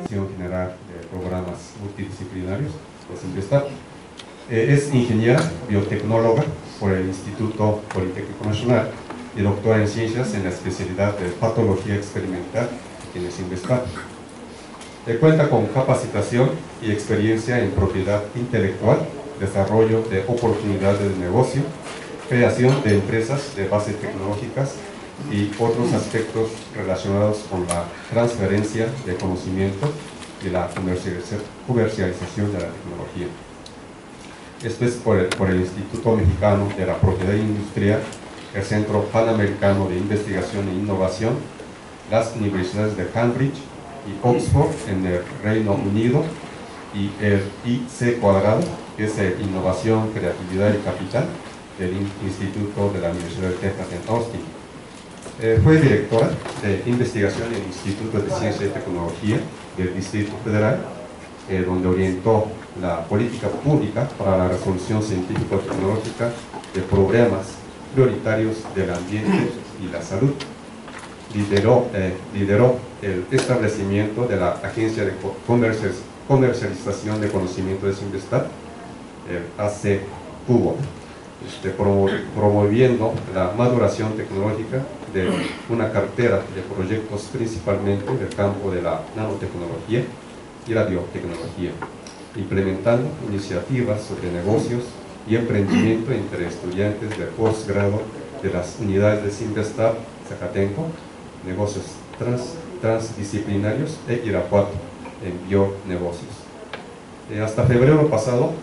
Dirección General de Programas Multidisciplinarios, pues Investap. Es ingeniera biotecnóloga por el Instituto Politécnico Nacional y doctora en Ciencias en la especialidad de Patología Experimental en el Investap. Cuenta con capacitación y experiencia en propiedad intelectual, desarrollo de oportunidades de negocio, creación de empresas de base tecnológicas y otros aspectos relacionados con la transferencia de conocimiento y la comercialización de la tecnología. Esto es por el Instituto Mexicano de la Propiedad Industrial, el Centro Panamericano de Investigación e Innovación, las universidades de Cambridge y Oxford en el Reino Unido, y el IC Cuadrado, que es Innovación, Creatividad y Capital, del Instituto de la Universidad de Texas en Austin. Fue directora de investigación en el Instituto de Ciencia y Tecnología del Distrito Federal, donde orientó la política pública para la resolución científico-tecnológica de problemas prioritarios del ambiente y la salud. Lideró el establecimiento de la Agencia de Comercialización de Conocimiento de Investap, el AC-CUBO, promoviendo la maduración tecnológica de una cartera de proyectos principalmente del campo de la nanotecnología y la biotecnología, implementando iniciativas sobre negocios y emprendimiento entre estudiantes de posgrado de las unidades de Investap, Zacatenco, negocios transdisciplinarios e Irapuato en bionegocios. Hasta febrero pasado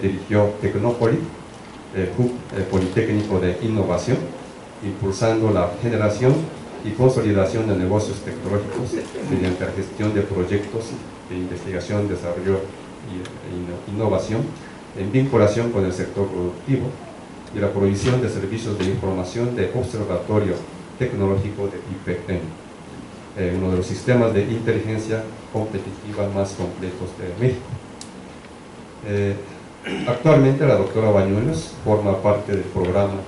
dirigió Tecnópoli, Hub Politécnico de Innovación, impulsando la generación y consolidación de negocios tecnológicos mediante la gestión de proyectos de investigación, desarrollo e innovación en vinculación con el sector productivo y la provisión de servicios de información de observatorio tecnológico de IPM, uno de los sistemas de inteligencia competitiva más complejos de México. Actualmente la doctora Bañuelos forma parte del programa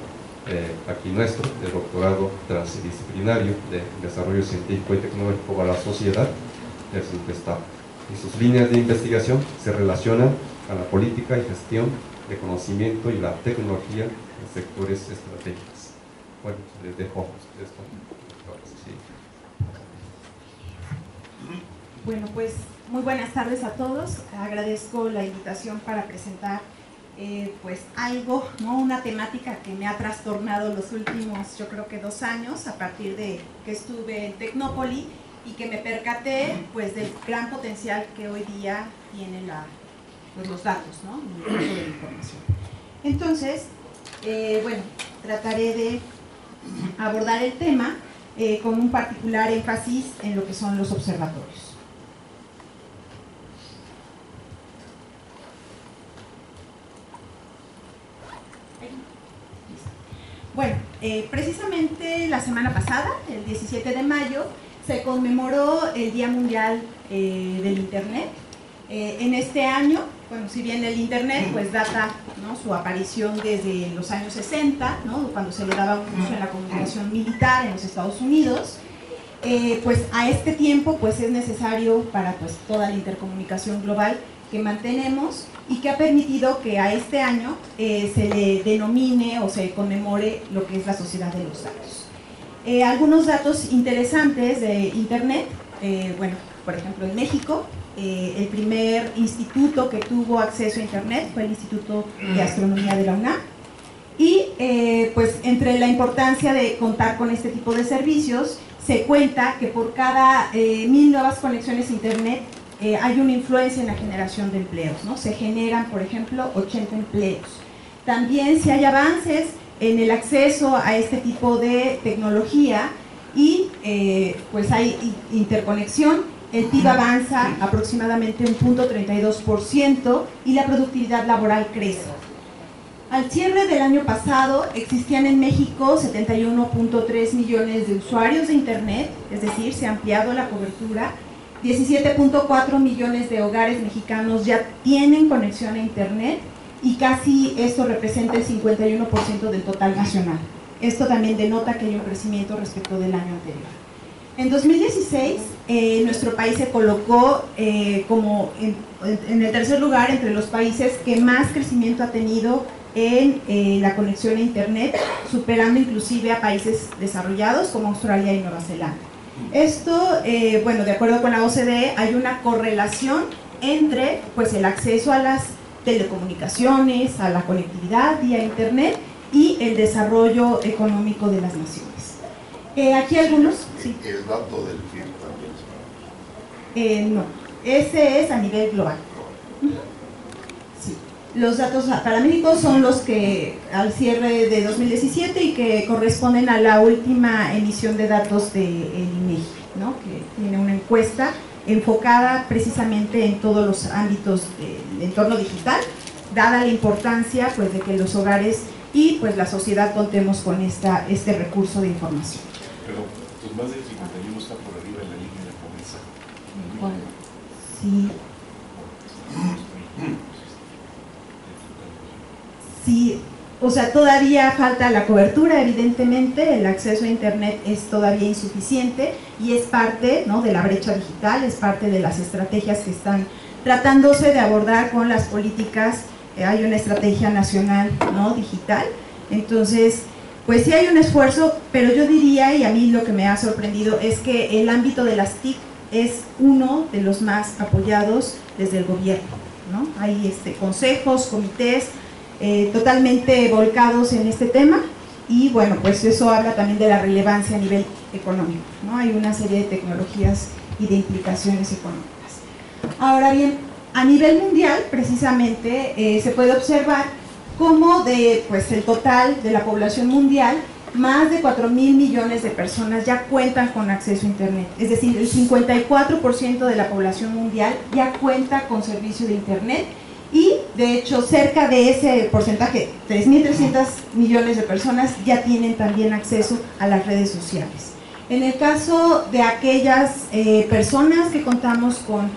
aquí nuestro, de doctorado transdisciplinario de desarrollo científico y tecnológico para la sociedad, el Investap, y sus líneas de investigación se relacionan a la política y gestión de conocimiento y la tecnología en sectores estratégicos. Bueno, les dejo esto. Sí. Bueno, pues muy buenas tardes a todos. Agradezco la invitación para presentar pues algo, ¿no? Una temática que me ha trastornado los últimos, yo creo que 2 años, a partir de que estuve en Tecnópoli y que me percaté pues del gran potencial que hoy día tienen pues, los datos, ¿no? En el uso de la información. Entonces, bueno, trataré de abordar el tema con un particular énfasis en lo que son los observatorios. Bueno, precisamente la semana pasada, el 17 de mayo, se conmemoró el Día Mundial del Internet. En este año, bueno, si bien el Internet pues data, ¿no?, su aparición desde los años 60, ¿no?, cuando se le daba un uso en la comunicación militar en los Estados Unidos, pues a este tiempo pues es necesario para pues toda la intercomunicación global que mantenemos y que ha permitido que a este año se le denomine o se conmemore lo que es la sociedad de los datos. Algunos datos interesantes de Internet, bueno, por ejemplo en México, el primer instituto que tuvo acceso a Internet fue el Instituto de Astronomía de la UNAM, y pues entre la importancia de contar con este tipo de servicios, se cuenta que por cada 1000 nuevas conexiones a Internet hay una influencia en la generación de empleos, ¿no? Se generan, por ejemplo, 80 empleos. También si hay avances en el acceso a este tipo de tecnología y pues hay interconexión, el PIB avanza aproximadamente un 0.32% y la productividad laboral crece. Al cierre del año pasado existían en México 71.3 millones de usuarios de Internet, es decir, se ha ampliado la cobertura. 17.4 millones de hogares mexicanos ya tienen conexión a Internet y casi esto representa el 51% del total nacional. Esto también denota que hay un crecimiento respecto del año anterior. En 2016, nuestro país se colocó como en el tercer lugar entre los países que más crecimiento ha tenido en la conexión a Internet, superando inclusive a países desarrollados como Australia y Nueva Zelanda. Esto, bueno, de acuerdo con la OCDE, hay una correlación entre pues, el acceso a las telecomunicaciones, a la conectividad vía Internet y el desarrollo económico de las naciones. Aquí algunos. Sí. ¿El dato del PIB también? No, ese es a nivel global. Sí. Los datos para México son los que al cierre de 2017 y que corresponden a la última emisión de datos del INEGI, ¿no? Que tiene una encuesta enfocada precisamente en todos los ámbitos del entorno digital, dada la importancia pues, de que los hogares y pues, la sociedad contemos con este recurso de información. Pero pues más del 51 está por arriba de la línea de pobreza. Sí. Sí, o sea, todavía falta la cobertura, evidentemente, el acceso a Internet es todavía insuficiente y es parte, ¿no?, de la brecha digital, es parte de las estrategias que están tratándose de abordar con las políticas. Hay una estrategia nacional, ¿no?, digital, entonces pues sí hay un esfuerzo, pero yo diría, y a mí lo que me ha sorprendido es que el ámbito de las TIC es uno de los más apoyados desde el gobierno, ¿no? Hay consejos, comités totalmente volcados en este tema y bueno, pues eso habla también de la relevancia a nivel económico, ¿no? Hay una serie de tecnologías y de implicaciones económicas. Ahora bien, a nivel mundial, precisamente, se puede observar cómo de pues, el total de la población mundial, más de 4.000 millones de personas ya cuentan con acceso a Internet. Es decir, el 54% de la población mundial ya cuenta con servicio de Internet y, de hecho, cerca de ese porcentaje, 3.300 millones de personas ya tienen también acceso a las redes sociales. En el caso de aquellas personas que contamos con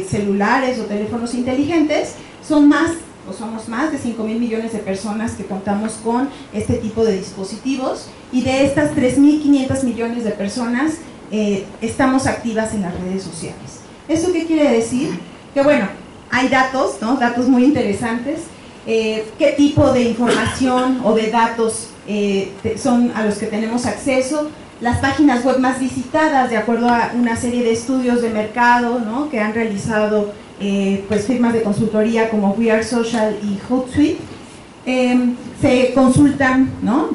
celulares o teléfonos inteligentes, somos más de 5.000 millones de personas que contamos con este tipo de dispositivos y de estas 3.500 millones de personas estamos activas en las redes sociales. ¿Eso qué quiere decir? Que bueno, hay datos, ¿no? Datos muy interesantes. ¿Qué tipo de información o de datos son a los que tenemos acceso? Las páginas web más visitadas, de acuerdo a una serie de estudios de mercado, ¿no?, que han realizado pues firmas de consultoría como We Are Social y Hootsuite, se consultan, ¿no?,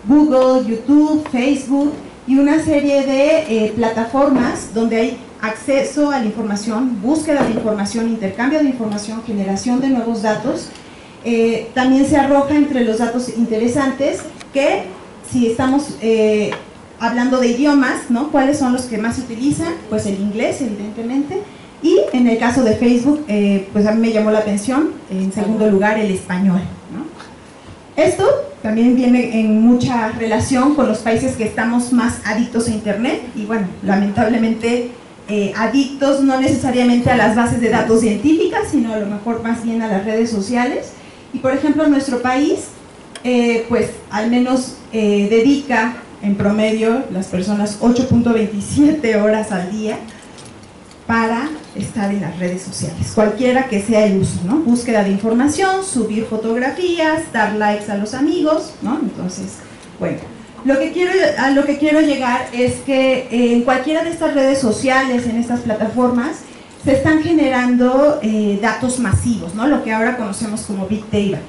Google, YouTube, Facebook y una serie de plataformas donde hay acceso a la información, búsqueda de información, intercambio de información, generación de nuevos datos. También se arroja entre los datos interesantes que si estamos hablando de idiomas, ¿no?, ¿cuáles son los que más se utilizan? Pues el inglés, evidentemente. Y en el caso de Facebook, pues a mí me llamó la atención, en segundo lugar, el español, ¿no? Esto también viene en mucha relación con los países que estamos más adictos a Internet y bueno, lamentablemente adictos no necesariamente a las bases de datos científicas, sino a lo mejor más bien a las redes sociales. Y por ejemplo, nuestro país, pues al menos dedica en promedio las personas 8.27 horas al día para estar en las redes sociales, cualquiera que sea el uso, ¿no? Búsqueda de información, subir fotografías, dar likes a los amigos, ¿no? Entonces, bueno, a lo que quiero llegar es que en cualquiera de estas redes sociales, en estas plataformas, se están generando datos masivos, ¿no?, lo que ahora conocemos como Big Data.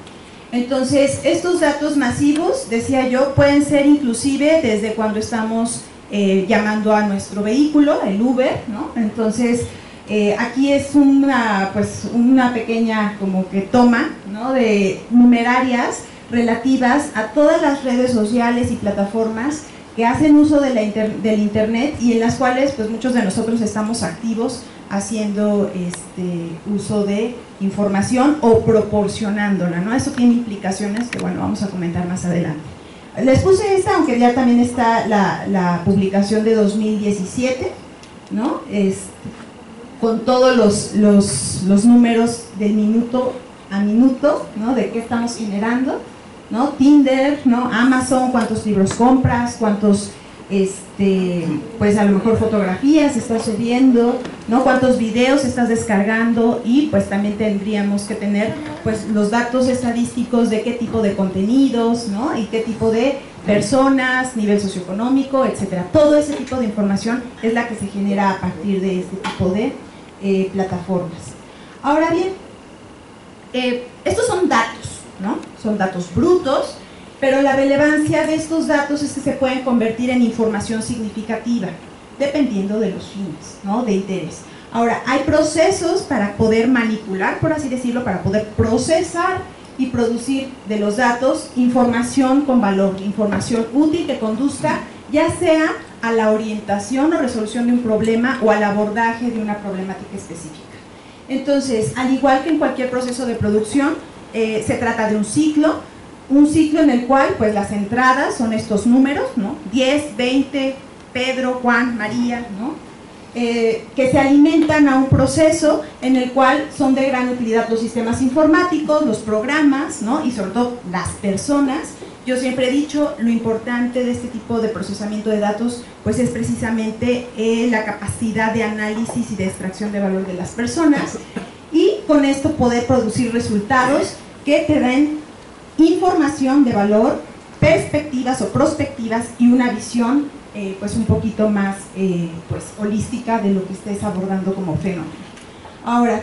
Entonces, estos datos masivos, decía yo, pueden ser inclusive desde cuando estamos llamando a nuestro vehículo, el Uber, ¿no? Entonces, aquí es una pequeña como que toma, ¿no?, de numerarias relativas a todas las redes sociales y plataformas que hacen uso de del Internet y en las cuales pues muchos de nosotros estamos activos haciendo uso de información o proporcionándola, ¿no? Eso tiene implicaciones que bueno, vamos a comentar más adelante. Les puse esta, aunque ya también está la publicación de 2017, ¿no? Con todos los números del minuto a minuto, ¿no?, de qué estamos generando, ¿no? Tinder, ¿no?, Amazon, cuántos libros compras, cuántos pues a lo mejor fotografías estás subiendo, ¿no? Cuántos videos estás descargando, y pues también tendríamos que tener pues los datos estadísticos de qué tipo de contenidos, ¿no? Y qué tipo de personas, nivel socioeconómico, etcétera. Todo ese tipo de información es la que se genera a partir de este tipo de plataformas. Ahora bien, estos son datos, ¿no? Son datos brutos, pero la relevancia de estos datos es que se pueden convertir en información significativa, dependiendo de los fines, ¿no? De interés. Ahora, hay procesos para poder manipular, por así decirlo, para poder procesar y producir de los datos información con valor, información útil que conduzca ya sea a la orientación o resolución de un problema o al abordaje de una problemática específica. Entonces, al igual que en cualquier proceso de producción, se trata de un ciclo en el cual pues las entradas son estos números, ¿no? 10, 20, Pedro, Juan, María, ¿no? Que se alimentan a un proceso en el cual son de gran utilidad los sistemas informáticos, los programas, ¿no? Y sobre todo las personas. Yo siempre he dicho, lo importante de este tipo de procesamiento de datos pues es precisamente la capacidad de análisis y de extracción de valor de las personas, y con esto poder producir resultados que te den información de valor, perspectivas o prospectivas y una visión pues un poquito más pues holística de lo que estés abordando como fenómeno. Ahora,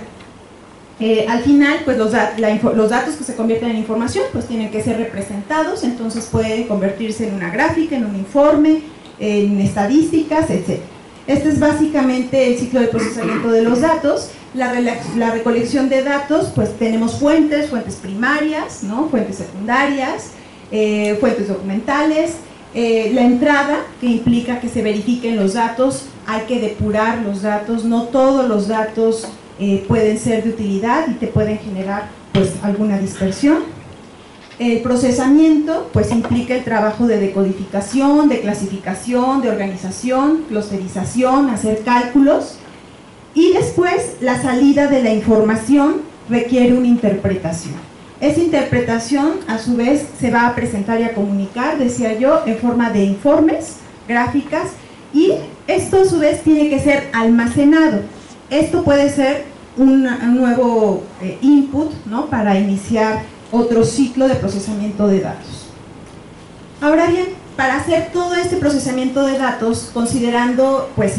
al final pues los datos que se convierten en información pues tienen que ser representados, entonces puede convertirse en una gráfica, en un informe, en estadísticas, etc. Este es básicamente el ciclo de procesamiento de los datos. La recolección de datos, pues tenemos fuentes primarias, ¿no? Fuentes secundarias, fuentes documentales, la entrada, que implica que se verifiquen los datos, hay que depurar los datos, no todos los datos pueden ser de utilidad y te pueden generar pues alguna dispersión. El procesamiento pues implica el trabajo de decodificación, de clasificación, de organización, clusterización, hacer cálculos. Y después, la salida de la información requiere una interpretación. Esa interpretación, a su vez, se va a presentar y a comunicar, decía yo, en forma de informes, gráficas, y esto, a su vez, tiene que ser almacenado. Esto puede ser un nuevo input, ¿no? Para iniciar otro ciclo de procesamiento de datos. Ahora bien, para hacer todo este procesamiento de datos, considerando pues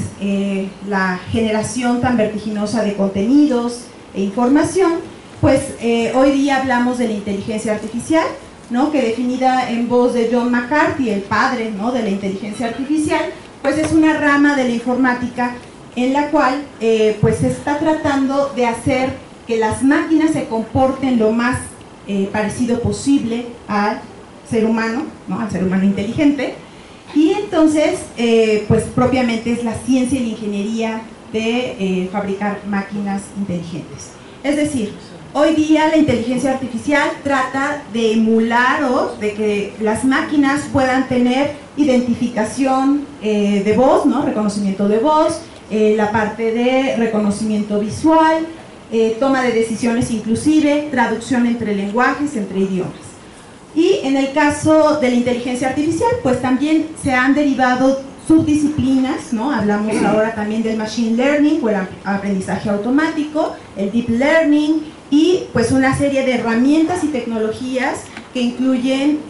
la generación tan vertiginosa de contenidos e información, pues hoy día hablamos de la inteligencia artificial, ¿no? Que definida en voz de John McCarthy, el padre, ¿no? De la inteligencia artificial, pues es una rama de la informática en la cual pues se está tratando de hacer que las máquinas se comporten lo más parecido posible al ser humano, ¿no? Al ser humano inteligente, y entonces pues propiamente es la ciencia y la ingeniería de fabricar máquinas inteligentes. Es decir, hoy día la inteligencia artificial trata de emular o de que las máquinas puedan tener identificación de voz, ¿no? Reconocimiento de voz, la parte de reconocimiento visual, toma de decisiones inclusive, traducción entre lenguajes, entre idiomas. Y en el caso de la inteligencia artificial, pues también se han derivado subdisciplinas, ¿no? Hablamos ahora también del machine learning o el aprendizaje automático, el deep learning y pues una serie de herramientas y tecnologías que incluyen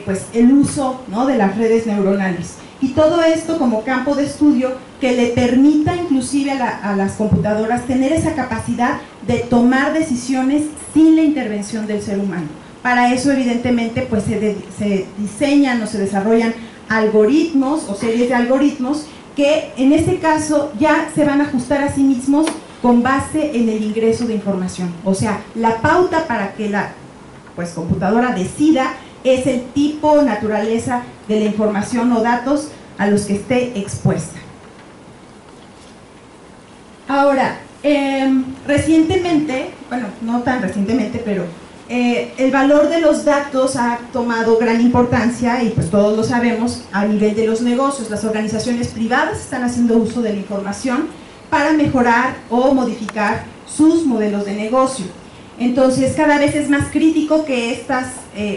pues el uso, ¿no? De las redes neuronales. Y todo esto como campo de estudio que le permita inclusive a las computadoras tener esa capacidad de tomar decisiones sin la intervención del ser humano. Para eso evidentemente pues se diseñan o se desarrollan algoritmos o series de algoritmos que en este caso ya se van a ajustar a sí mismos con base en el ingreso de información. O sea, la pauta para que la pues, computadora decida es el tipo, naturaleza de la información o datos a los que esté expuesta. Ahora, recientemente, bueno, no tan recientemente, pero el valor de los datos ha tomado gran importancia y pues todos lo sabemos a nivel de los negocios. Las organizaciones privadas están haciendo uso de la información para mejorar o modificar sus modelos de negocio. Entonces cada vez es más crítico que estas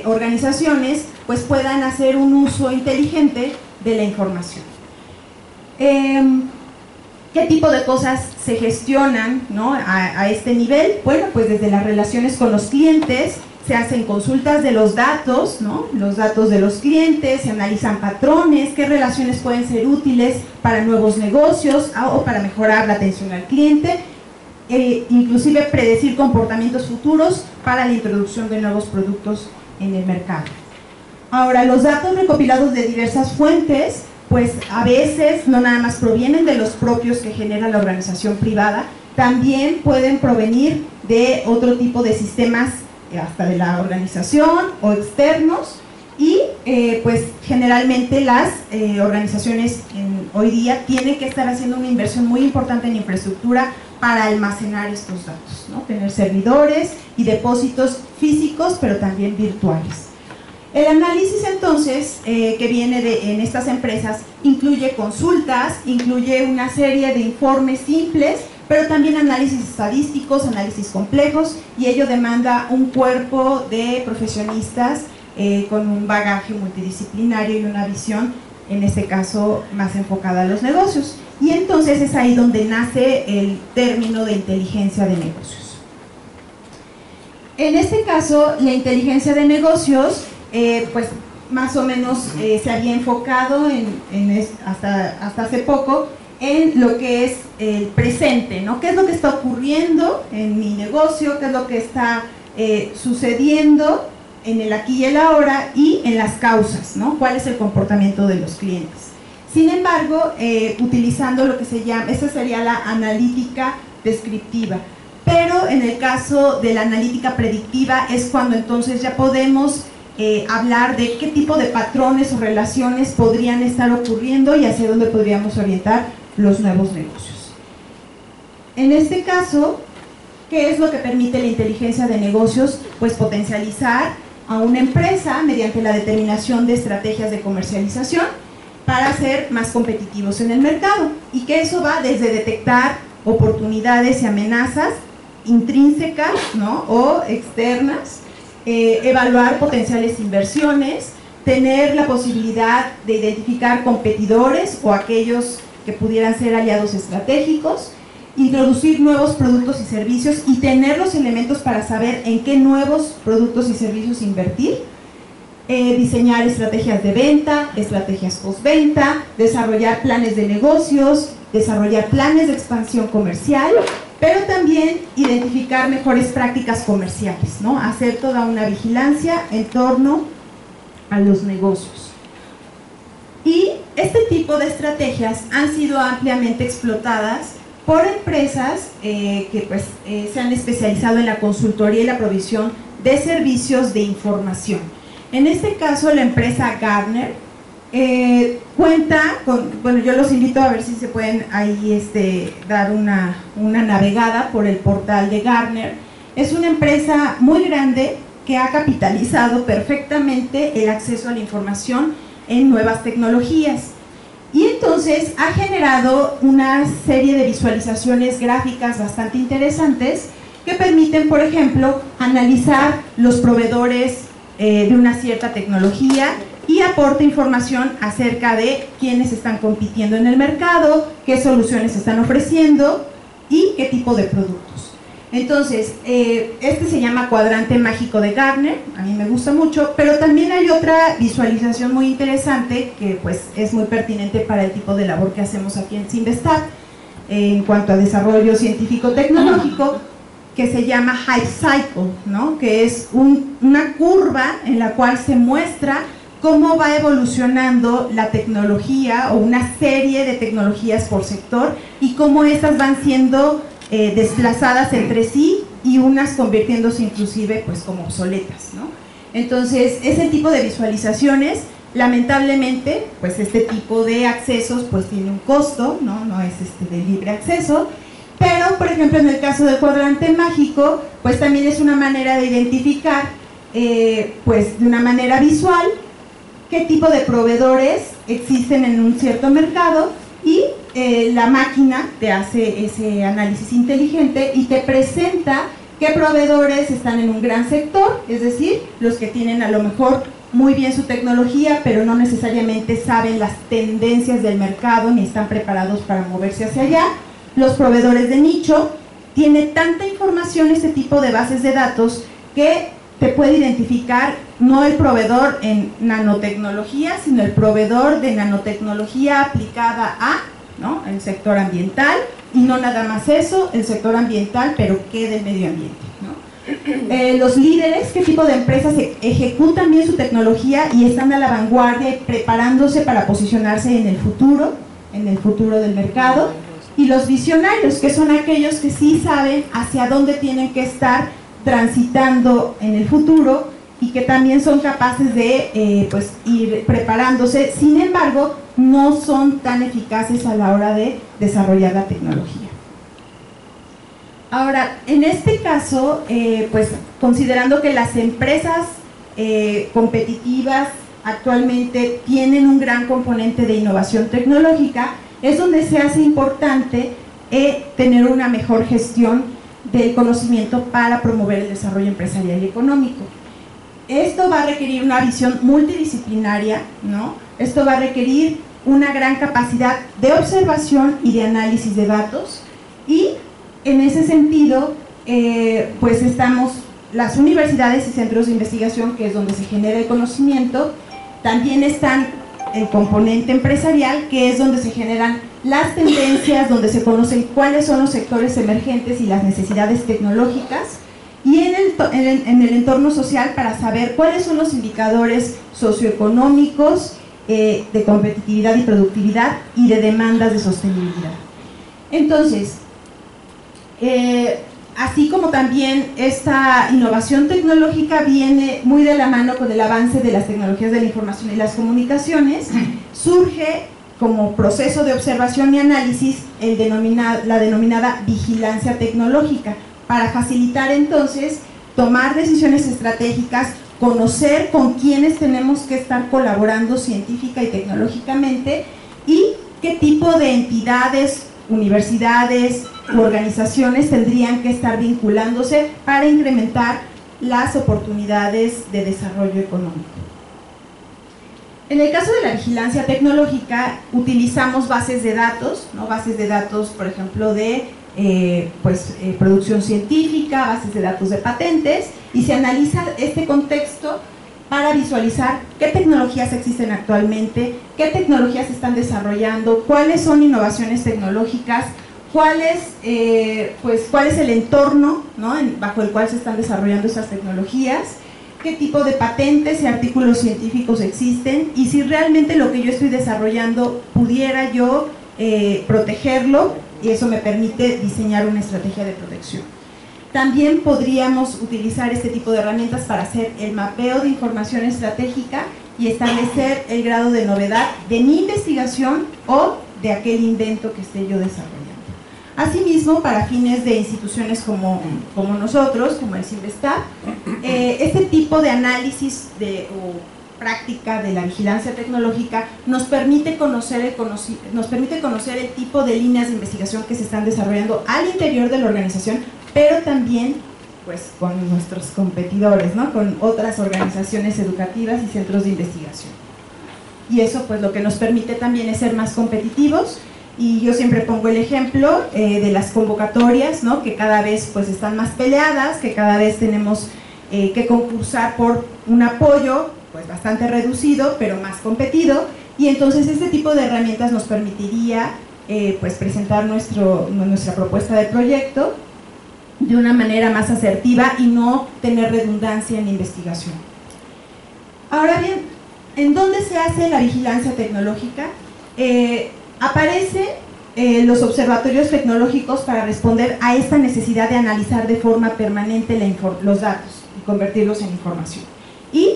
organizaciones pues puedan hacer un uso inteligente de la información. ¿Qué tipo de cosas se gestionan, ¿no?, a este nivel? Bueno, pues desde las relaciones con los clientes, se hacen consultas de los datos, ¿no?, los datos de los clientes, se analizan patrones, qué relaciones pueden ser útiles para nuevos negocios o para mejorar la atención al cliente, inclusive predecir comportamientos futuros para la introducción de nuevos productos en el mercado. Ahora, los datos recopilados de diversas fuentes, pues a veces no nada más provienen de los propios que genera la organización privada, también pueden provenir de otro tipo de sistemas, hasta de la organización o externos, y pues generalmente las organizaciones hoy día tienen que estar haciendo una inversión muy importante en infraestructura para almacenar estos datos, ¿no?, tener servidores y depósitos físicos, pero también virtuales. El análisis entonces que viene en estas empresas incluye consultas, incluye una serie de informes simples, pero también análisis estadísticos, análisis complejos, y ello demanda un cuerpo de profesionistas con un bagaje multidisciplinario y una visión, en este caso, más enfocada a los negocios. Y entonces es ahí donde nace el término de inteligencia de negocios. En este caso, la inteligencia de negocios, pues más o menos se había enfocado hasta hace poco en lo que es el presente, ¿no? ¿Qué es lo que está ocurriendo en mi negocio? ¿Qué es lo que está sucediendo en el aquí y el ahora? Y en las causas, ¿no? ¿Cuál es el comportamiento de los clientes? Sin embargo, utilizando lo que se llama, esa sería la analítica descriptiva. Pero en el caso de la analítica predictiva es cuando entonces ya podemos hablar de qué tipo de patrones o relaciones podrían estar ocurriendo y hacia dónde podríamos orientar los nuevos negocios. En este caso, ¿qué es lo que permite la inteligencia de negocios? Pues potencializar a una empresa mediante la determinación de estrategias de comercialización para ser más competitivos en el mercado, y que eso va desde detectar oportunidades y amenazas intrínsecas, ¿no?, o externas, evaluar potenciales inversiones, tener la posibilidad de identificar competidores o aquellos que pudieran ser aliados estratégicos, introducir nuevos productos y servicios y tener los elementos para saber en qué nuevos productos y servicios invertir, diseñar estrategias de venta, estrategias postventa, desarrollar planes de negocios, desarrollar planes de expansión comercial, pero también identificar mejores prácticas comerciales, ¿no?, hacer toda una vigilancia en torno a los negocios. Y este tipo de estrategias han sido ampliamente explotadas por empresas que pues, se han especializado en la consultoría y la provisión de servicios de información. En este caso, la empresa Gartner cuenta con, bueno, yo los invito a ver si se pueden ahí dar una navegada por el portal de Gartner. Es una empresa muy grande que ha capitalizado perfectamente el acceso a la información en nuevas tecnologías, y entonces ha generado una serie de visualizaciones gráficas bastante interesantes que permiten, por ejemplo, analizar los proveedores de una cierta tecnología, y aporta información acerca de quiénes están compitiendo en el mercado, qué soluciones están ofreciendo y qué tipo de productos. Entonces, este se llama cuadrante mágico de Gartner, a mí me gusta mucho, pero también hay otra visualización muy interesante que pues es muy pertinente para el tipo de labor que hacemos aquí en Cinvestav en cuanto a desarrollo científico-tecnológico, que se llama Hype Cycle, ¿no?, que es una curva en la cual se muestra cómo va evolucionando la tecnología o una serie de tecnologías por sector y cómo estas van siendo desplazadas entre sí y unas convirtiéndose inclusive pues como obsoletas, ¿no? Entonces, ese tipo de visualizaciones, lamentablemente, pues este tipo de accesos pues tiene un costo, no es de libre acceso, pero por ejemplo en el caso del cuadrante mágico, pues también es una manera de identificar pues de una manera visual qué tipo de proveedores existen en un cierto mercado, y la máquina te hace ese análisis inteligente y te presenta qué proveedores están en un gran sector, es decir, los que tienen a lo mejor muy bien su tecnología, pero no necesariamente saben las tendencias del mercado ni están preparados para moverse hacia allá. Los proveedores de nicho, tiene tanta información este tipo de bases de datos que te puede identificar no el proveedor en nanotecnología, sino el proveedor de nanotecnología aplicada a, ¿no?, el sector ambiental, y no nada más eso, el sector ambiental, pero ¿qué del medio ambiente?, ¿no? Los líderes, qué tipo de empresas ejecutan bien su tecnología y están a la vanguardia preparándose para posicionarse en el futuro del mercado. Y los visionarios, que son aquellos que sí saben hacia dónde tienen que estar transitando en el futuro y que también son capaces de pues ir preparándose, sin embargo no son tan eficaces a la hora de desarrollar la tecnología. Ahora, en este caso, pues considerando que las empresas competitivas actualmente tienen un gran componente de innovación tecnológica, es donde se hace importante tener una mejor gestión del conocimiento para promover el desarrollo empresarial y económico. Esto va a requerir una visión multidisciplinaria, ¿no? Esto va a requerir una gran capacidad de observación y de análisis de datos, y en ese sentido, pues estamos las universidades y centros de investigación, que es donde se genera el conocimiento. También están el componente empresarial, que es donde se generan las tendencias, donde se conocen cuáles son los sectores emergentes y las necesidades tecnológicas, y en el entorno social, para saber cuáles son los indicadores socioeconómicos, de competitividad y productividad, y de demandas de sostenibilidad. Entonces, así como también esta innovación tecnológica viene muy de la mano con el avance de las tecnologías de la información y las comunicaciones, surge como proceso de observación y análisis la denominada vigilancia tecnológica, para facilitar entonces tomar decisiones estratégicas, conocer con quiénes tenemos que estar colaborando científica y tecnológicamente, y qué tipo de entidades, universidades u organizaciones tendrían que estar vinculándose para incrementar las oportunidades de desarrollo económico. En el caso de la vigilancia tecnológica, utilizamos bases de datos, ¿no? Bases de datos, por ejemplo, de producción científica, bases de datos de patentes, y se analiza este contexto para visualizar qué tecnologías existen actualmente, qué tecnologías se están desarrollando, cuáles son innovaciones tecnológicas, cuál es el entorno, ¿no?, bajo el cual se están desarrollando esas tecnologías, qué tipo de patentes y artículos científicos existen, y si realmente lo que yo estoy desarrollando pudiera yo protegerlo, y eso me permite diseñar una estrategia de protección. También podríamos utilizar este tipo de herramientas para hacer el mapeo de información estratégica y establecer el grado de novedad de mi investigación o de aquel invento que esté yo desarrollando. Asimismo, para fines de instituciones como nosotros, como el CINVESTAB, este tipo de análisis o práctica de la vigilancia tecnológica nos permite conocer el tipo de líneas de investigación que se están desarrollando al interior de la organización, pero también pues con nuestros competidores, ¿no?, con otras organizaciones educativas y centros de investigación. Y eso pues lo que nos permite también es ser más competitivos. Y yo siempre pongo el ejemplo de las convocatorias, ¿no?, que cada vez pues están más peleadas, que cada vez tenemos que concursar por un apoyo pues bastante reducido, pero más competido, y entonces este tipo de herramientas nos permitiría pues presentar nuestra propuesta de proyecto de una manera más asertiva y no tener redundancia en la investigación. Ahora bien, ¿en dónde se hace la vigilancia tecnológica? Aparecen los observatorios tecnológicos para responder a esta necesidad de analizar de forma permanente los datos y convertirlos en información. Y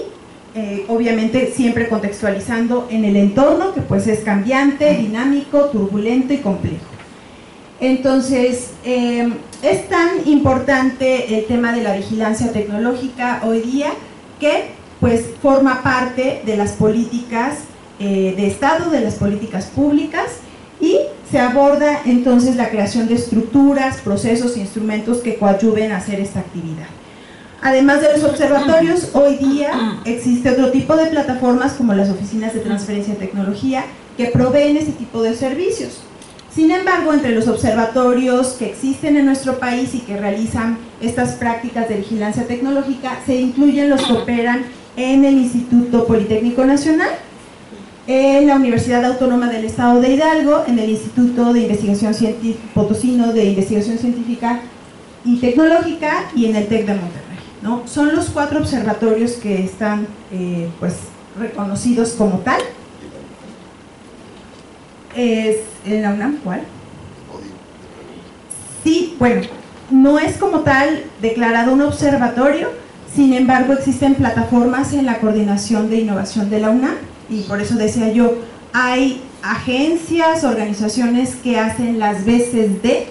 obviamente siempre contextualizando en el entorno, que pues es cambiante, dinámico, turbulento y complejo. Entonces, es tan importante el tema de la vigilancia tecnológica hoy día que pues forma parte de las políticas de Estado, de las políticas públicas, y se aborda entonces la creación de estructuras, procesos e instrumentos que coadyuven a hacer esta actividad. Además de los observatorios, hoy día existe otro tipo de plataformas como las oficinas de transferencia de tecnología que proveen ese tipo de servicios. Sin embargo, entre los observatorios que existen en nuestro país y que realizan estas prácticas de vigilancia tecnológica, se incluyen los que operan en el Instituto Politécnico Nacional, en la Universidad Autónoma del Estado de Hidalgo, en el Instituto de Investigación Potosino de Investigación Científica y Tecnológica y en el TEC de Monterrey, ¿no? Son los 4 observatorios que están pues, reconocidos como tal. Es en la UNAM, ¿cuál? Sí, bueno, no es como tal declarado un observatorio, sin embargo existen plataformas en la Coordinación de Innovación de la UNAM, y por eso decía yo, hay agencias, organizaciones que hacen las veces de,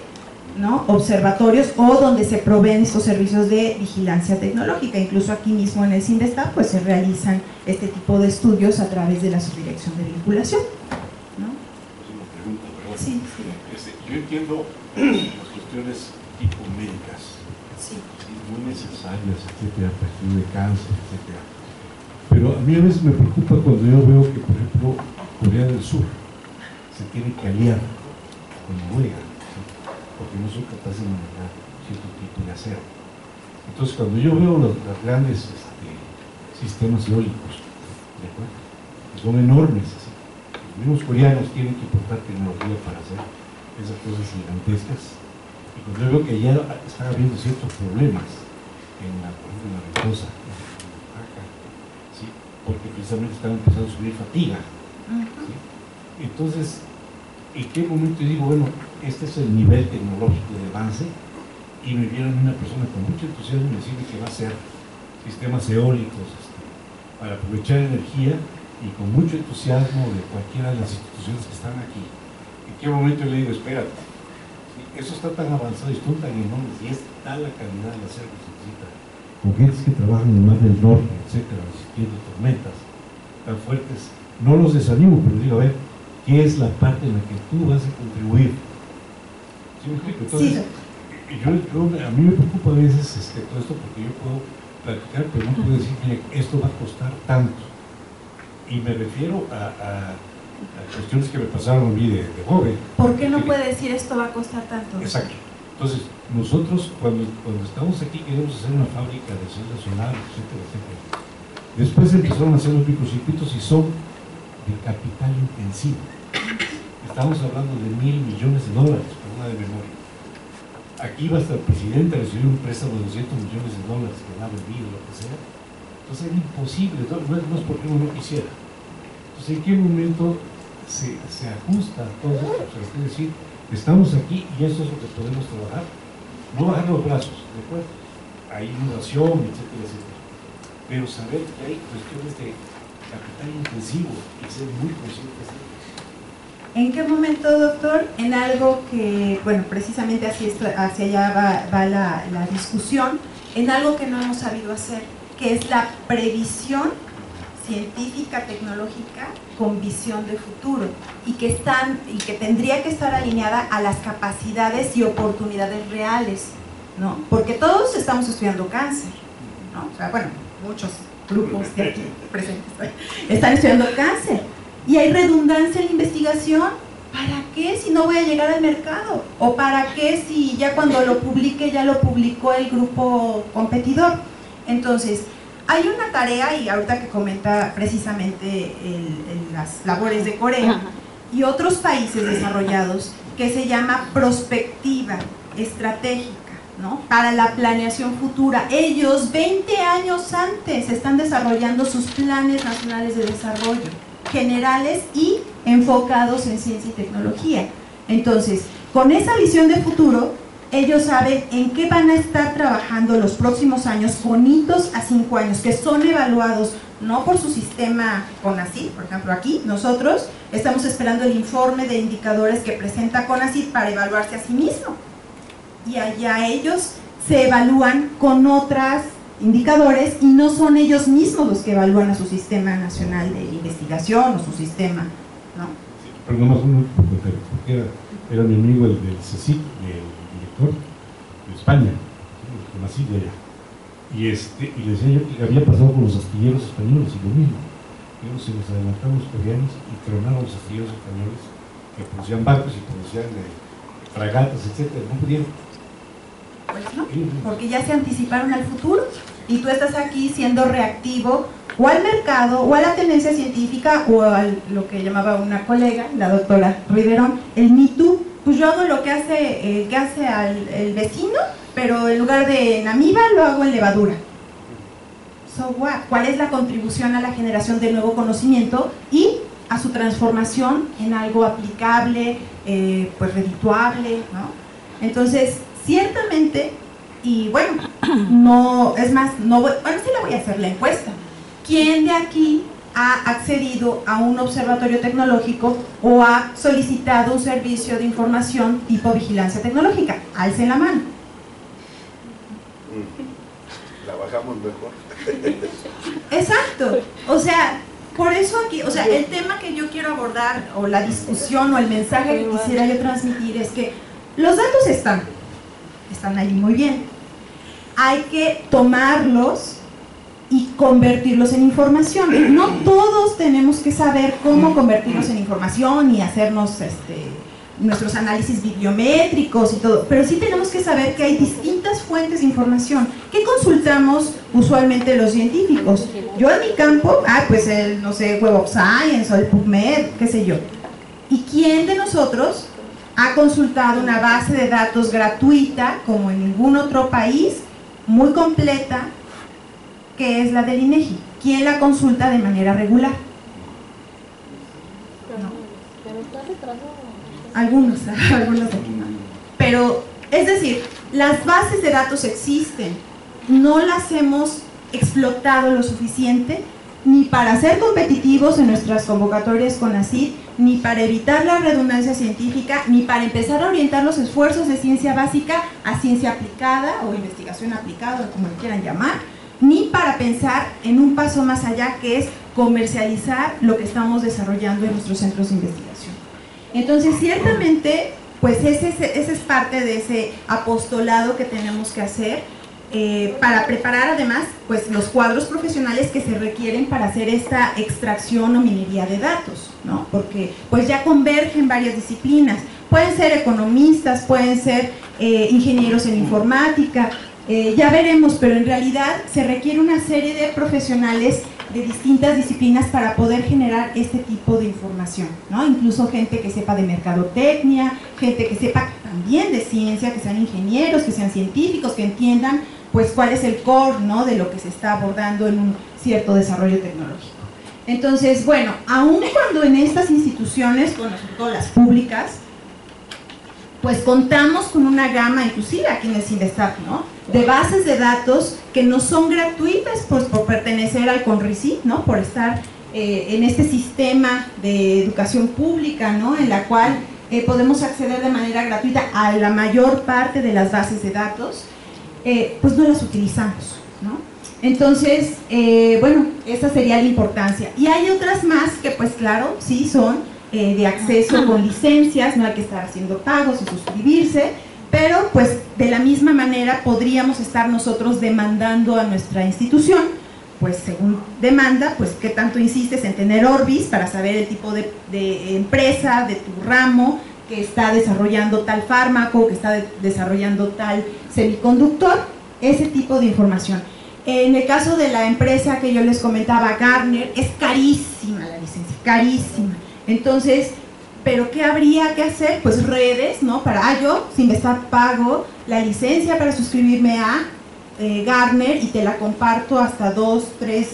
¿no?, observatorios o donde se proveen estos servicios de vigilancia tecnológica. Incluso aquí mismo en el CINVESTA pues se realizan este tipo de estudios a través de la Subdirección de Vinculación, ¿no? Una pregunta, ¿verdad? Sí. Yo entiendo las cuestiones tipo médicas, Sí. muy necesarias, etcétera, para estudio de cáncer, etcétera. Pero a mí a veces me preocupa cuando yo veo que, por ejemplo, Corea del Sur se tiene que aliar con Noruega, ¿sí?, porque no son capaces de manejar cierto tipo de acero. Entonces, cuando yo veo los grandes sistemas eólicos, ¿de acuerdo?, que son enormes, así, los mismos coreanos tienen que importar tecnología para hacer esas cosas gigantescas. Y cuando yo veo que ya están habiendo ciertos problemas en por ejemplo, en la Mendoza, en Oaxaca, ¿sí?, porque precisamente están empezando a subir fatiga, ¿sí? Entonces, ¿en qué momento yo digo, bueno, este es el nivel tecnológico de avance? Y me viene una persona con mucho entusiasmo y me decide que va a hacer sistemas eólicos para aprovechar energía, y con mucho entusiasmo de cualquiera de las instituciones que están aquí. ¿En qué momento le digo, espérate, eso está tan avanzado y son tan enormes y es tal la calidad del acero que se necesita, con gentes que trabajan en el mar del norte, etcétera, resistiendo tormentas tan fuertes? No los desanimo, pero digo, a ver, ¿qué es la parte en la que tú vas a contribuir? ¿Sí me explico? Entonces, a mí me preocupa a veces todo esto, porque yo puedo platicar, pero no puedo decir, mire, esto va a costar tanto. Y me refiero a cuestiones que me pasaron a mí de joven. ¿Por qué no puede decir esto va a costar tanto? Exacto. Entonces, nosotros cuando estamos aquí queremos hacer una fábrica de acero solar, etcétera, etcétera. Después empezaron a hacer los microcircuitos y son de capital intensivo. Estamos hablando de $1.000 millones, por una de memoria. Aquí va hasta el presidente a recibir un préstamo de $200 millones que va a venir, lo que sea. Entonces es imposible, no es porque uno no quisiera. Entonces, ¿en qué momento se ajusta todo esto? O sea, es decir, estamos aquí y eso es lo que podemos trabajar. No bajar los brazos, ¿de acuerdo? Hay innovación, etcétera, etcétera. Pero saber que hay cuestiones de capital intensivo y ser muy conscientes de ello. ¿En qué momento, doctor? En algo que, bueno, precisamente hacia allá va la discusión, en algo que no hemos sabido hacer, que es la previsión científica, tecnológica, con visión de futuro, y que tendría que estar alineada a las capacidades y oportunidades reales, ¿no? Porque todos estamos estudiando cáncer, ¿no? O sea, bueno, muchos grupos de aquí presentes están estudiando cáncer, y hay redundancia en la investigación. ¿Para qué si no voy a llegar al mercado? ¿O para qué si ya cuando lo publique ya lo publicó el grupo competidor? Entonces, hay una tarea, y ahorita que comenta precisamente las labores de Corea y otros países desarrollados, que se llama prospectiva estratégica, ¿no?, para la planeación futura. Ellos 20 años antes están desarrollando sus planes nacionales de desarrollo, generales y enfocados en ciencia y tecnología. Entonces, con esa visión de futuro, ellos saben en qué van a estar trabajando los próximos años, con hitos a 5 años, que son evaluados no por su sistema CONACYT. Por ejemplo, aquí nosotros estamos esperando el informe de indicadores que presenta CONACYT para evaluarse a sí mismo, y allá ellos se evalúan con otros indicadores y no son ellos mismos los que evalúan a su sistema nacional de investigación o su sistema, ¿no? Pero nomás porque era mi amigo el del CSIC, el director de España, el CONACYT de allá. y le decía yo que había pasado con los astilleros españoles y lo mismo. Se nos adelantaron los coreanos y tronaron los astilleros españoles que producían barcos y producían fragatas, etcétera. No pudieron. Pues no, porque ya se anticiparon al futuro y tú estás aquí siendo reactivo o al mercado o a la tendencia científica o a lo que llamaba una colega, la doctora Riverón, el Me Too. Pues yo hago lo que hace el vecino, pero en lugar de en amiba lo hago en levadura. So what? ¿Cuál es la contribución a la generación de nuevo conocimiento y a su transformación en algo aplicable, pues redituable, ¿no? Entonces, ciertamente, y bueno, no, es más, no voy, bueno, sí le voy a hacer la encuesta. ¿Quién de aquí ha accedido a un observatorio tecnológico o ha solicitado un servicio de información tipo vigilancia tecnológica? Alcen la mano. La bajamos mejor. Exacto, o sea, por eso aquí, o sea, el tema que yo quiero abordar, o la discusión, o el mensaje que quisiera yo transmitir es que los datos están ahí muy bien, hay que tomarlos y convertirlos en información. No todos tenemos que saber cómo convertirlos en información y hacernos nuestros análisis bibliométricos y todo, pero sí tenemos que saber que hay distintas fuentes de información. ¿Qué consultamos usualmente los científicos? Yo en mi campo, pues el, no sé, Web of Science o el PubMed, qué sé yo. ¿Y quién de nosotros ha consultado una base de datos gratuita, como en ningún otro país, muy completa, que es la del INEGI? ¿Quién la consulta de manera regular? Algunos pero, es decir, las bases de datos existen, no las hemos explotado lo suficiente, ni para ser competitivos en nuestras convocatorias con ACID, ni para evitar la redundancia científica, ni para empezar a orientar los esfuerzos de ciencia básica a ciencia aplicada o investigación aplicada, o como le quieran llamar, ni para pensar en un paso más allá, que es comercializar lo que estamos desarrollando en nuestros centros de investigación. Entonces, ciertamente, pues ese es parte de ese apostolado que tenemos que hacer para preparar además pues los cuadros profesionales que se requieren para hacer esta extracción o minería de datos, ¿no? Porque pues ya convergen varias disciplinas, pueden ser economistas, pueden ser ingenieros en informática, ya veremos, pero en realidad se requiere una serie de profesionales de distintas disciplinas para poder generar este tipo de información, ¿no? Incluso gente que sepa de mercadotecnia, gente que sepa también de ciencia, que sean ingenieros, que sean científicos, que entiendan pues cuál es el core, ¿no?, de lo que se está abordando en un cierto desarrollo tecnológico. Entonces, bueno, aun cuando en estas instituciones, bueno, sobre todo las públicas, pues contamos con una gama, inclusive aquí en el CINDESTAP, ¿no?, de bases de datos que no son gratuitas, pues por pertenecer al CONRICIT, ¿no?, por estar en este sistema de educación pública, ¿no?, en la cual podemos acceder de manera gratuita a la mayor parte de las bases de datos, pues no las utilizamos, ¿no? Entonces, bueno, esa sería la importancia. Y hay otras más que, pues claro, sí son de acceso con licencias, no hay que estar haciendo pagos o suscribirse, pero pues de la misma manera podríamos estar nosotros demandando a nuestra institución, pues según demanda, pues qué tanto insistes en tener Orbis para saber el tipo de empresa, de tu ramo, que está desarrollando tal fármaco, que está desarrollando tal semiconductor, ese tipo de información. En el caso de la empresa que yo les comentaba, Gartner, es carísima la licencia, carísima. Entonces, ¿pero qué habría que hacer? Pues redes, ¿no? Para, yo, sin estar pago la licencia para suscribirme a Gartner y te la comparto hasta 2, 3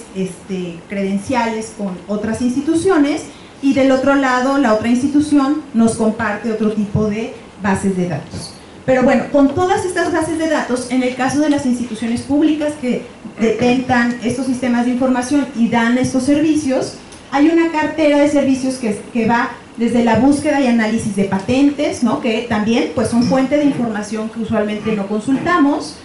credenciales con otras instituciones, y del otro lado la otra institución nos comparte otro tipo de bases de datos. Pero bueno, con todas estas bases de datos, en el caso de las instituciones públicas que detentan estos sistemas de información y dan estos servicios, hay una cartera de servicios que va desde la búsqueda y análisis de patentes, ¿no?, que también pues son fuente de información que usualmente no consultamos,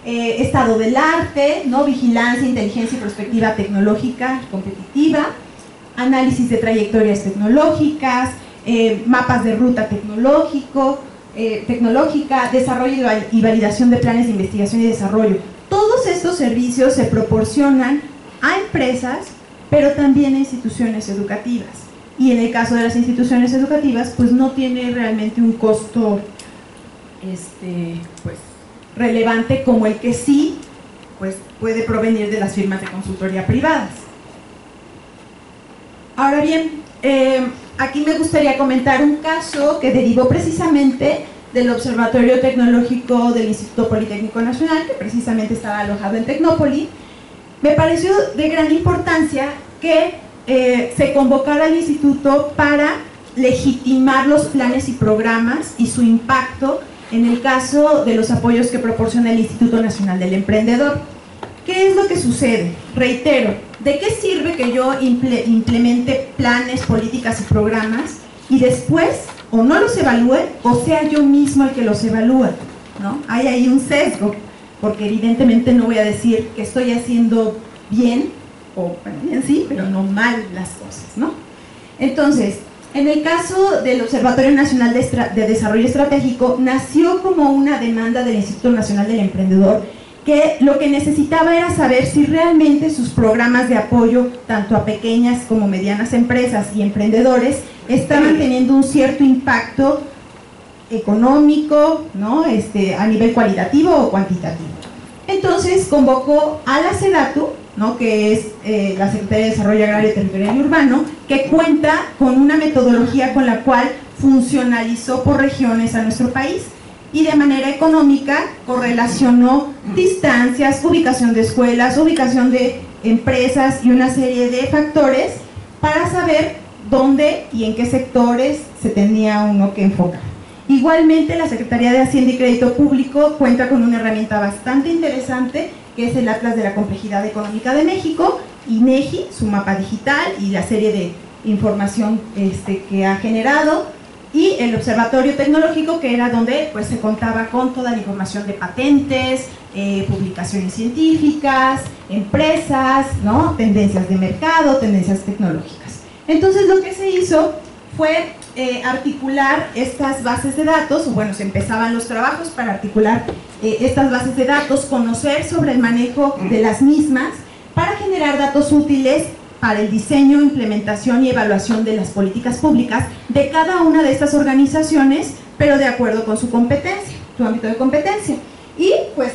estado del arte, ¿no?, vigilancia, inteligencia y perspectiva tecnológica competitiva, análisis de trayectorias tecnológicas, mapas de ruta tecnológica, desarrollo y validación de planes de investigación y desarrollo. Todos estos servicios se proporcionan a empresas, pero también a instituciones educativas. Y en el caso de las instituciones educativas, pues no tiene realmente un costo pues, relevante como el que sí pues, puede provenir de las firmas de consultoría privadas. Ahora bien, aquí me gustaría comentar un caso que derivó precisamente del Observatorio Tecnológico del Instituto Politécnico Nacional, que precisamente estaba alojado en Tecnópoli. Me pareció de gran importancia que se convocara al instituto para legitimar los planes y programas y su impacto en el caso de los apoyos que proporciona el Instituto Nacional del Emprendedor. ¿Qué es lo que sucede? Reitero, ¿de qué sirve que yo implemente planes, políticas y programas y después o no los evalúe o sea yo mismo el que los evalúa, ¿no? Hay ahí un sesgo, porque evidentemente no voy a decir que estoy haciendo bien, o bueno, bien sí, pero no mal las cosas, ¿no? Entonces, en el caso del Observatorio Nacional de Desarrollo Estratégico, nació como una demanda del Instituto Nacional del Emprendedor, que lo que necesitaba era saber si realmente sus programas de apoyo, tanto a pequeñas como medianas empresas y emprendedores, estaban teniendo un cierto impacto económico, ¿no? A nivel cualitativo o cuantitativo. Entonces convocó a la SEDATU, ¿no? Que es la Secretaría de Desarrollo Agrario, Territorial y Urbano, que cuenta con una metodología con la cual funcionalizó por regiones a nuestro país y de manera económica correlacionó distancias, ubicación de escuelas, ubicación de empresas y una serie de factores para saber dónde y en qué sectores se tenía uno que enfocar. Igualmente, la Secretaría de Hacienda y Crédito Público cuenta con una herramienta bastante interesante, que es el Atlas de la Complejidad Económica de México, INEGI, su mapa digital y la serie de información que ha generado, y el Observatorio Tecnológico, que era donde pues, se contaba con toda la información de patentes, publicaciones científicas, empresas, ¿no? Tendencias de mercado, tendencias tecnológicas. Entonces lo que se hizo fue articular estas bases de datos, o bueno, se empezaban los trabajos para articular estas bases de datos, conocer sobre el manejo de las mismas, para generar datos útiles para el diseño, implementación y evaluación de las políticas públicas de cada una de estas organizaciones, pero de acuerdo con su competencia, su ámbito de competencia. Y pues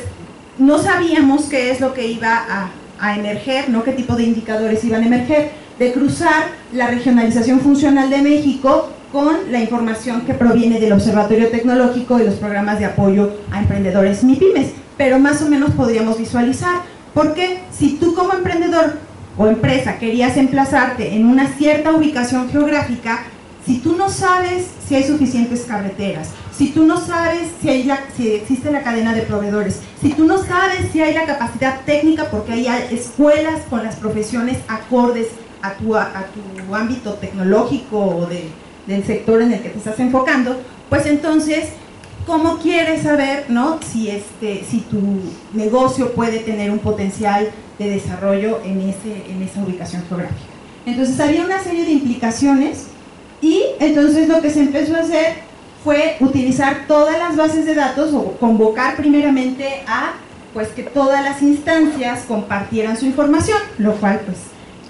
no sabíamos qué es lo que iba a emerger, ¿no? Qué tipo de indicadores iban a emerger, de cruzar la regionalización funcional de México con la información que proviene del Observatorio Tecnológico y los programas de apoyo a emprendedores MIPYMES, pero más o menos podríamos visualizar, porque si tú como emprendedor o empresa querías emplazarte en una cierta ubicación geográfica, si tú no sabes si hay suficientes carreteras, si tú no sabes si existe la cadena de proveedores, si tú no sabes si hay la capacidad técnica porque hay escuelas con las profesiones acordes a tu ámbito tecnológico o del sector en el que te estás enfocando, pues entonces, ¿cómo quieres saber, ¿no? si tu negocio puede tener un potencial de desarrollo en esa ubicación geográfica? Entonces había una serie de implicaciones y entonces lo que se empezó a hacer fue utilizar todas las bases de datos o convocar primeramente a pues que todas las instancias compartieran su información, lo cual pues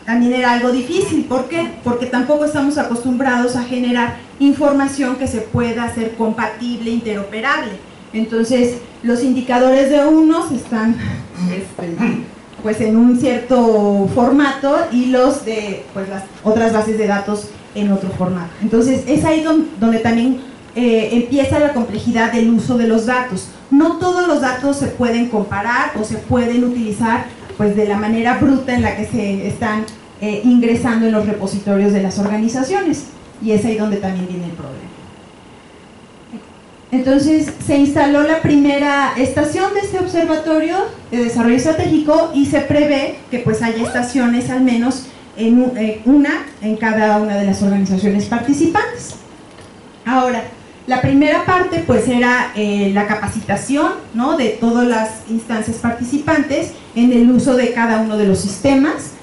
también era algo difícil. ¿Por qué? Porque tampoco estamos acostumbrados a generar información que se pueda hacer compatible, interoperable. Entonces los indicadores de unos están pues en un cierto formato y los de pues las otras bases de datos en otro formato. Entonces es ahí donde también empieza la complejidad del uso de los datos. No todos los datos se pueden comparar o se pueden utilizar pues de la manera bruta en la que se están ingresando en los repositorios de las organizaciones, y es ahí donde también viene el problema. Entonces se instaló la primera estación de este observatorio de desarrollo estratégico y se prevé que pues haya estaciones al menos una en cada una de las organizaciones participantes. Ahora, la primera parte pues era la capacitación, ¿no? De todas las instancias participantes en el uso de cada uno de los sistemas,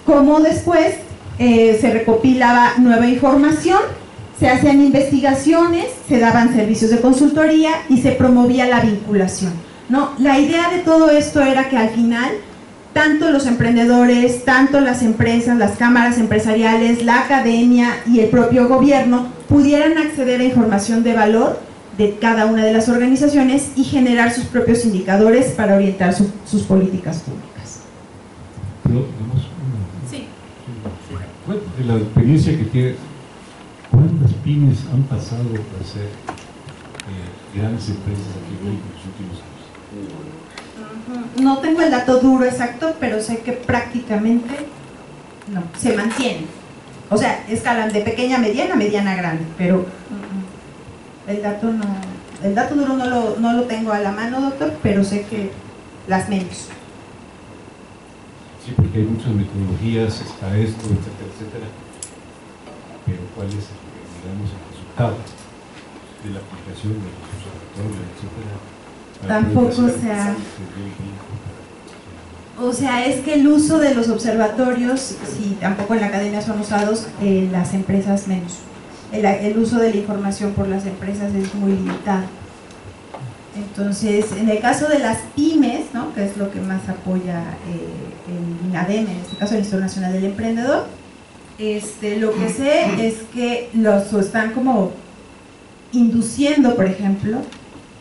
como después se recopilaba nueva información, se hacían investigaciones, se daban servicios de consultoría y se promovía la vinculación. ¿no? La idea de todo esto era que al final tanto los emprendedores, tanto las empresas, las cámaras empresariales, la academia y el propio gobierno pudieran acceder a información de valor de cada una de las organizaciones y generar sus propios indicadores para orientar sus políticas públicas. Pero, digamos, Sí. de la experiencia que tiene, ¿cuántas pymes han pasado a ser grandes empresas aquí en México en los últimos años? No tengo el dato duro exacto, pero sé que prácticamente no, se mantienen. O sea, escalan de pequeña a mediana, mediana a grande, pero el dato no, el dato duro no lo tengo a la mano, doctor, pero sé que las menos. Sí, porque hay muchas metodologías, está esto, etcétera, etcétera. Pero ¿cuál es, digamos, el resultado de la aplicación de los observatorios, etcétera? Tampoco o sea, es que el uso de los observatorios, sí, tampoco en la academia son usados, en las empresas menos. El uso de la información por las empresas es muy limitado. Entonces, en el caso de las pymes, ¿no?, que es lo que más apoya el INADEM, en este caso el Instituto Nacional del Emprendedor, lo que sé es que los están como induciendo, por ejemplo,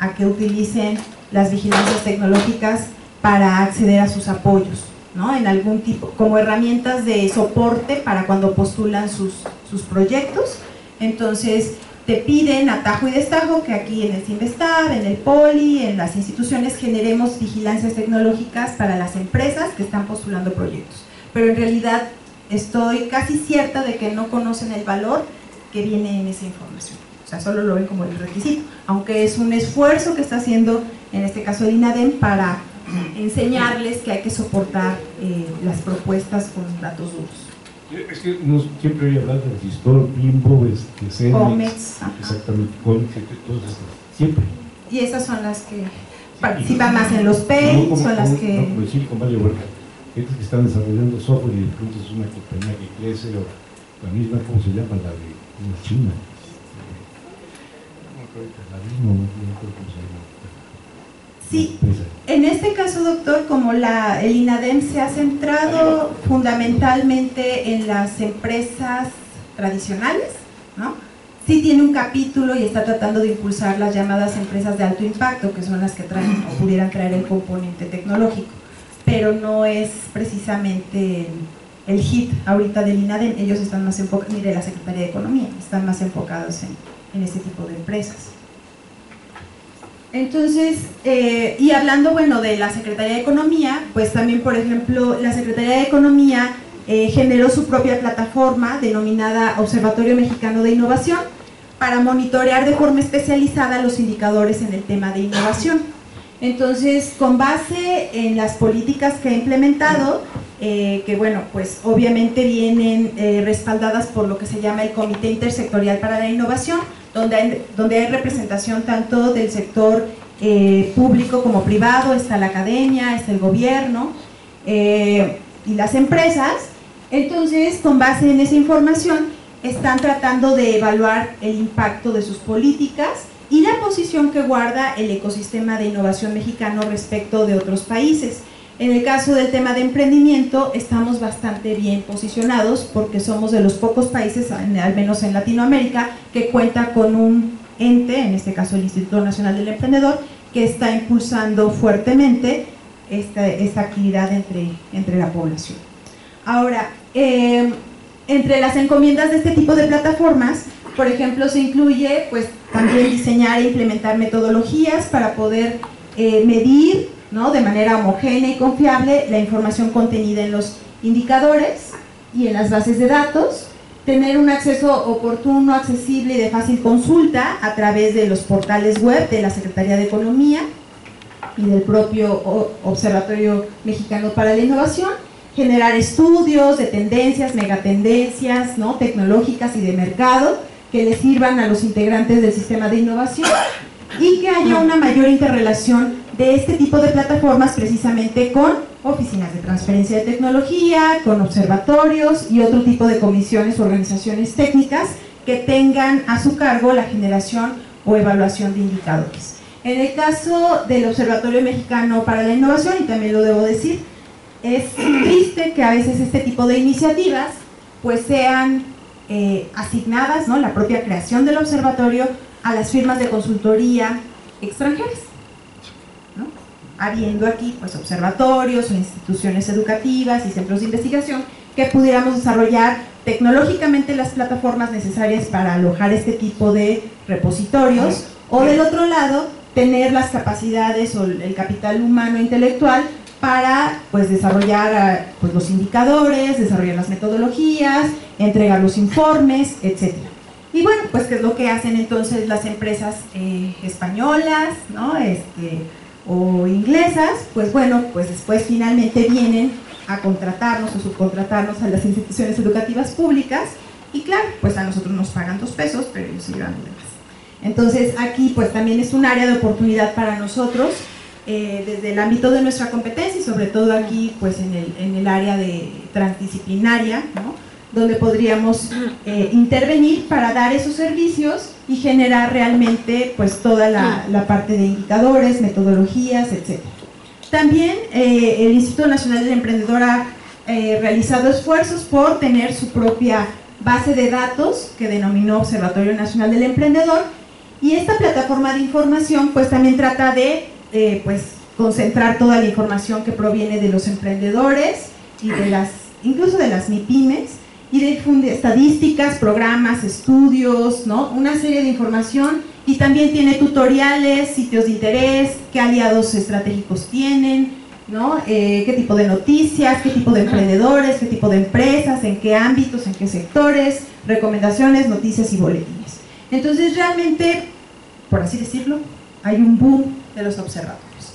a que utilicen las vigilancias tecnológicas para acceder a sus apoyos, ¿no?, en algún tipo, como herramientas de soporte para cuando postulan sus proyectos. Entonces te piden a tajo y destajo que aquí en el Cinvestav, en el Poli, en las instituciones generemos vigilancias tecnológicas para las empresas que están postulando proyectos, pero en realidad estoy casi cierta de que no conocen el valor que viene en esa información. O sea, solo lo ven como el requisito, aunque es un esfuerzo que está haciendo, en este caso el INADEM, para enseñarles que hay que soportar las propuestas con datos duros. Es que siempre voy a hablar del Gestor, Bimbo, Cemex, Comex, exactamente, Comex, todas estas, siempre. Y esas son las que participan más en los PEI, son las que... No, como decir con Valle Huerta, gente que están desarrollando software y de pronto es una compañía que crece, o la misma, ¿cómo se llama? La de China. La misma, no recuerdo cómo se llama. Sí, en este caso, doctor, como el INADEM se ha centrado fundamentalmente en las empresas tradicionales, ¿no?, sí tiene un capítulo y está tratando de impulsar las llamadas empresas de alto impacto, que son las que traen o pudieran traer el componente tecnológico, pero no es precisamente el hit ahorita del INADEM. Ellos están más enfocados, mire, la Secretaría de Economía, están más enfocados en ese tipo de empresas. Entonces, y hablando, bueno, de la Secretaría de Economía, pues también, por ejemplo, la Secretaría de Economía generó su propia plataforma denominada Observatorio Mexicano de Innovación para monitorear de forma especializada los indicadores en el tema de innovación. Entonces, con base en las políticas que ha implementado, que bueno, pues obviamente vienen respaldadas por lo que se llama el Comité Intersectorial para la Innovación, donde hay representación tanto del sector público como privado, está la academia, está el gobierno y las empresas. Entonces, con base en esa información, están tratando de evaluar el impacto de sus políticas y la posición que guarda el ecosistema de innovación mexicano respecto de otros países. En el caso del tema de emprendimiento, estamos bastante bien posicionados porque somos de los pocos países, al menos en Latinoamérica, que cuenta con un ente, en este caso el Instituto Nacional del Emprendedor, que está impulsando fuertemente esta actividad entre la población. Ahora, entre las encomiendas de este tipo de plataformas, por ejemplo, se incluye pues también diseñar e implementar metodologías para poder medir, ¿no?, de manera homogénea y confiable la información contenida en los indicadores y en las bases de datos, tener un acceso oportuno, accesible y de fácil consulta a través de los portales web de la Secretaría de Economía y del propio Observatorio Mexicano para la Innovación, generar estudios de tendencias, megatendencias, ¿no?, tecnológicas y de mercado que les sirvan a los integrantes del sistema de innovación y que haya una mayor interrelación de este tipo de plataformas precisamente con oficinas de transferencia de tecnología, con observatorios y otro tipo de comisiones o organizaciones técnicas que tengan a su cargo la generación o evaluación de indicadores. En el caso del Observatorio Mexicano para la Innovación, y también lo debo decir, es triste que a veces este tipo de iniciativas pues sean asignadas, ¿no?, la propia creación del observatorio, a las firmas de consultoría extranjeras, ¿no? Habiendo aquí pues observatorios o instituciones educativas y centros de investigación que pudiéramos desarrollar tecnológicamente las plataformas necesarias para alojar este tipo de repositorios, o del otro lado tener las capacidades o el capital humano intelectual para pues desarrollar pues los indicadores, desarrollar las metodologías, entregar los informes, etc. Y bueno, pues qué es lo que hacen entonces las empresas españolas, ¿no?, o inglesas. Pues bueno, pues después finalmente vienen a contratarnos o subcontratarnos a las instituciones educativas públicas, y claro, pues a nosotros nos pagan 2 pesos, pero ellos se llevan lo demás. Entonces aquí pues también es un área de oportunidad para nosotros, desde el ámbito de nuestra competencia, y sobre todo aquí pues en el área de transdisciplinaria, ¿no?, donde podríamos intervenir para dar esos servicios y generar realmente pues toda la parte de indicadores, metodologías, etc. También el Instituto Nacional del Emprendedor ha realizado esfuerzos por tener su propia base de datos que denominó Observatorio Nacional del Emprendedor, y esta plataforma de información pues también trata de pues concentrar toda la información que proviene de los emprendedores y de incluso de las MIPYMES, y difunde estadísticas, programas, estudios, ¿no?, una serie de información, y también tiene tutoriales, sitios de interés, qué aliados estratégicos tienen, ¿no?, qué tipo de noticias, qué tipo de emprendedores, qué tipo de empresas, en qué ámbitos, en qué sectores, recomendaciones, noticias y boletines. Entonces realmente, por así decirlo, hay un boom de los observatorios.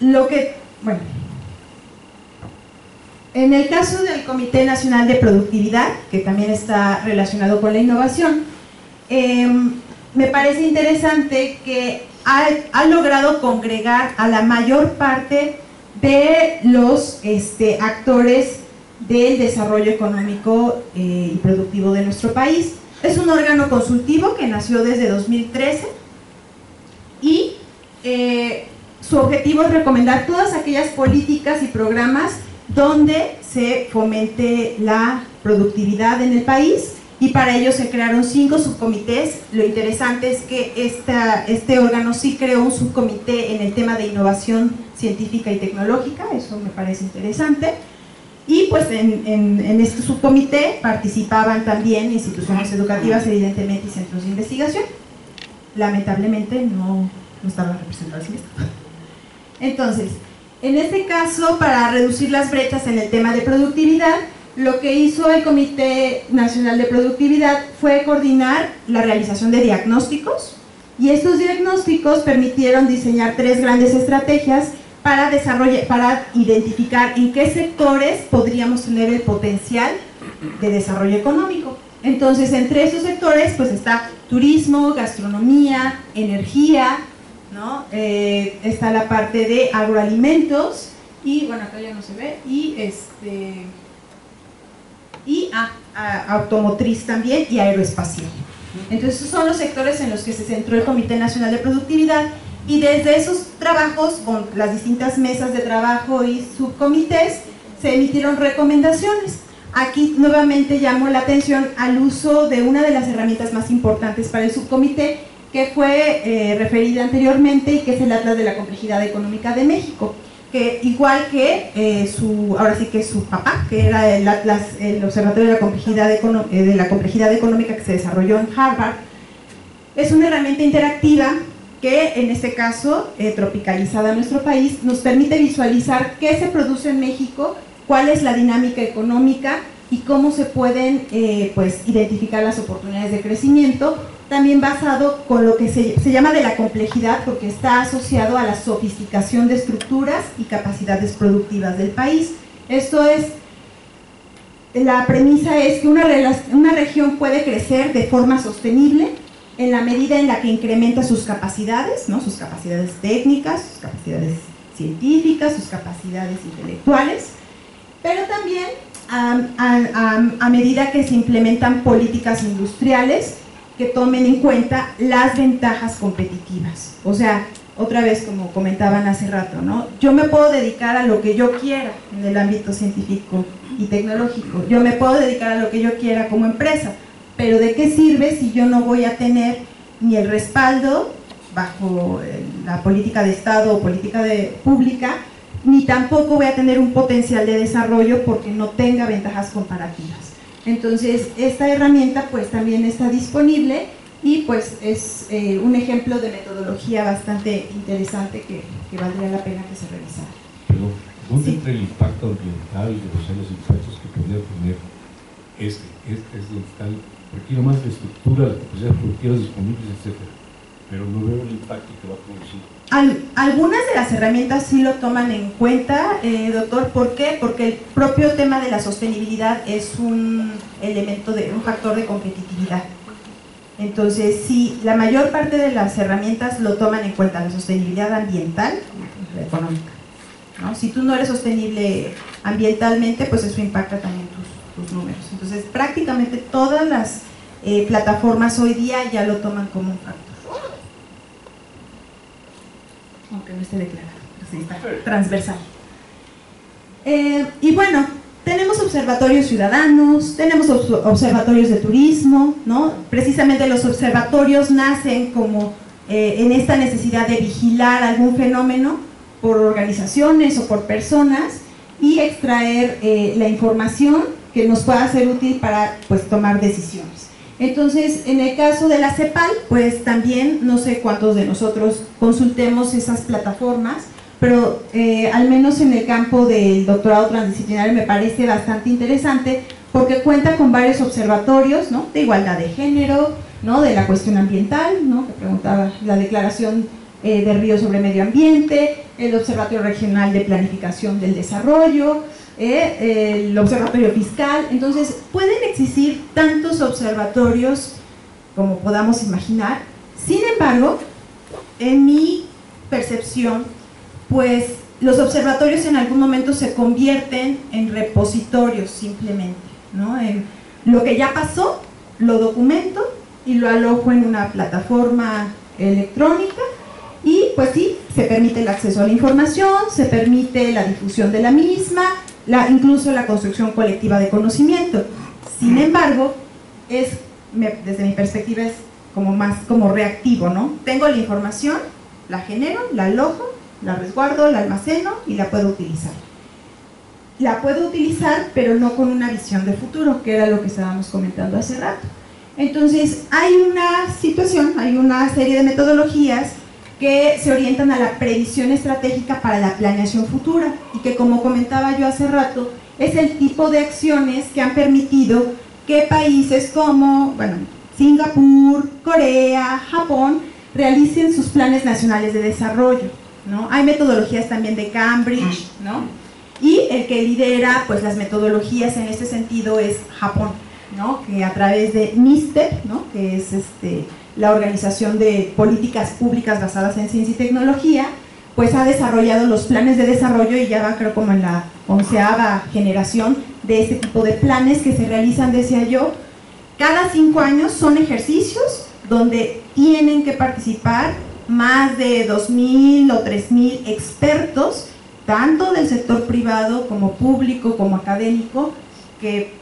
Bueno, en el caso del Comité Nacional de Productividad, que también está relacionado con la innovación, me parece interesante que ha logrado congregar a la mayor parte de los actores del desarrollo económico y productivo de nuestro país. Es un órgano consultivo que nació desde 2013 y su objetivo es recomendar todas aquellas políticas y programas donde se fomente la productividad en el país, y para ello se crearon 5 subcomités. Lo interesante es que este órgano sí creó un subcomité en el tema de innovación científica y tecnológica, eso me parece interesante, y pues en este subcomité participaban también instituciones educativas, evidentemente, y centros de investigación. Lamentablemente no estaban representados en esto. Entonces, en este caso, para reducir las brechas en el tema de productividad, lo que hizo el Comité Nacional de Productividad fue coordinar la realización de diagnósticos, y estos diagnósticos permitieron diseñar 3 grandes estrategias para identificar en qué sectores podríamos tener el potencial de desarrollo económico. Entonces, entre esos sectores pues está turismo, gastronomía, energía, ¿no? Está la parte de agroalimentos, y bueno, acá ya no se ve, y automotriz también, y aeroespacial. Entonces esos son los sectores en los que se centró el Comité Nacional de Productividad, y desde esos trabajos, con las distintas mesas de trabajo y subcomités, se emitieron recomendaciones. Aquí nuevamente llamo la atención al uso de una de las herramientas más importantes para el subcomité, que fue referida anteriormente, y que es el Atlas de la Complejidad Económica de México, que igual que su papá, que era el Atlas, el Observatorio de la Complejidad Económica, que se desarrolló en Harvard, es una herramienta interactiva que en este caso, tropicalizada a nuestro país, nos permite visualizar qué se produce en México, cuál es la dinámica económica y cómo se pueden pues identificar las oportunidades de crecimiento, también basado con lo que se llama de la complejidad, porque está asociado a la sofisticación de estructuras y capacidades productivas del país. Esto es, la premisa es que una región puede crecer de forma sostenible en la medida en la que incrementa sus capacidades, ¿no?, sus capacidades técnicas, sus capacidades científicas, sus capacidades intelectuales, pero también a medida que se implementan políticas industriales que tomen en cuenta las ventajas competitivas. O sea, otra vez, como comentaban hace rato, ¿no? Yo me puedo dedicar a lo que yo quiera en el ámbito científico y tecnológico, yo me puedo dedicar a lo que yo quiera como empresa, pero ¿de qué sirve si yo no voy a tener ni el respaldo bajo la política de Estado o política pública, ni tampoco voy a tener un potencial de desarrollo porque no tenga ventajas comparativas? Entonces, esta herramienta pues también está disponible y pues es un ejemplo de metodología bastante interesante que valdría la pena que se revisara. Pero, ¿dónde Sí. entra el impacto ambiental de los impactos que podría tener este tal? Porque aquí nomás la estructura, las capacidades productivas disponibles, etcétera, pero no veo el impacto que va a producir. Algunas de las herramientas sí lo toman en cuenta, doctor. ¿Por qué? Porque el propio tema de la sostenibilidad es un elemento, un factor de competitividad. Entonces, sí, la mayor parte de las herramientas lo toman en cuenta, la sostenibilidad ambiental y la económica, ¿no? Si tú no eres sostenible ambientalmente, pues eso impacta también tus números. Entonces, prácticamente todas las plataformas hoy día ya lo toman como un factor. Aunque no esté declarado, pero sí está transversal. Y bueno, tenemos observatorios ciudadanos, tenemos observatorios de turismo, ¿no? Precisamente los observatorios nacen como en esta necesidad de vigilar algún fenómeno por organizaciones o por personas y extraer la información que nos pueda ser útil para pues tomar decisiones. Entonces, en el caso de la CEPAL, pues también no sé cuántos de nosotros consultemos esas plataformas, pero al menos en el campo del doctorado transdisciplinario me parece bastante interesante porque cuenta con varios observatorios, ¿no? De igualdad de género, ¿no? De la cuestión ambiental, ¿no? Que preguntaba la declaración de Río sobre medio ambiente, el Observatorio Regional de Planificación del Desarrollo, el observatorio fiscal. Entonces pueden existir tantos observatorios como podamos imaginar. Sin embargo, en mi percepción, pues los observatorios en algún momento se convierten en repositorios simplemente, ¿no? En lo que ya pasó, lo documento y lo alojo en una plataforma electrónica y pues sí, se permite el acceso a la información, se permite la difusión de la misma, incluso la construcción colectiva de conocimiento. Sin embargo, desde mi perspectiva es más como reactivo, ¿no? Tengo la información, la genero, la alojo, la resguardo, la almaceno y la puedo utilizar. La puedo utilizar, pero no con una visión de futuro, que era lo que estábamos comentando hace rato. Entonces, hay una situación, hay una serie de metodologías que se orientan a la previsión estratégica para la planeación futura y que, como comentaba yo hace rato, es el tipo de acciones que han permitido que países como, bueno, Singapur, Corea, Japón, realicen sus planes nacionales de desarrollo, ¿no? Hay metodologías también de Cambridge, ¿no? Y el que lidera pues las metodologías en este sentido es Japón, ¿no? Que a través de NISTE, ¿no? Que es la Organización de Políticas Públicas Basadas en Ciencia y Tecnología, pues ha desarrollado los planes de desarrollo y ya va, creo, como en la 11ª generación de este tipo de planes que se realizan, decía yo, cada 5 años. Son ejercicios donde tienen que participar más de 2.000 o 3.000 expertos, tanto del sector privado como público, como académico, que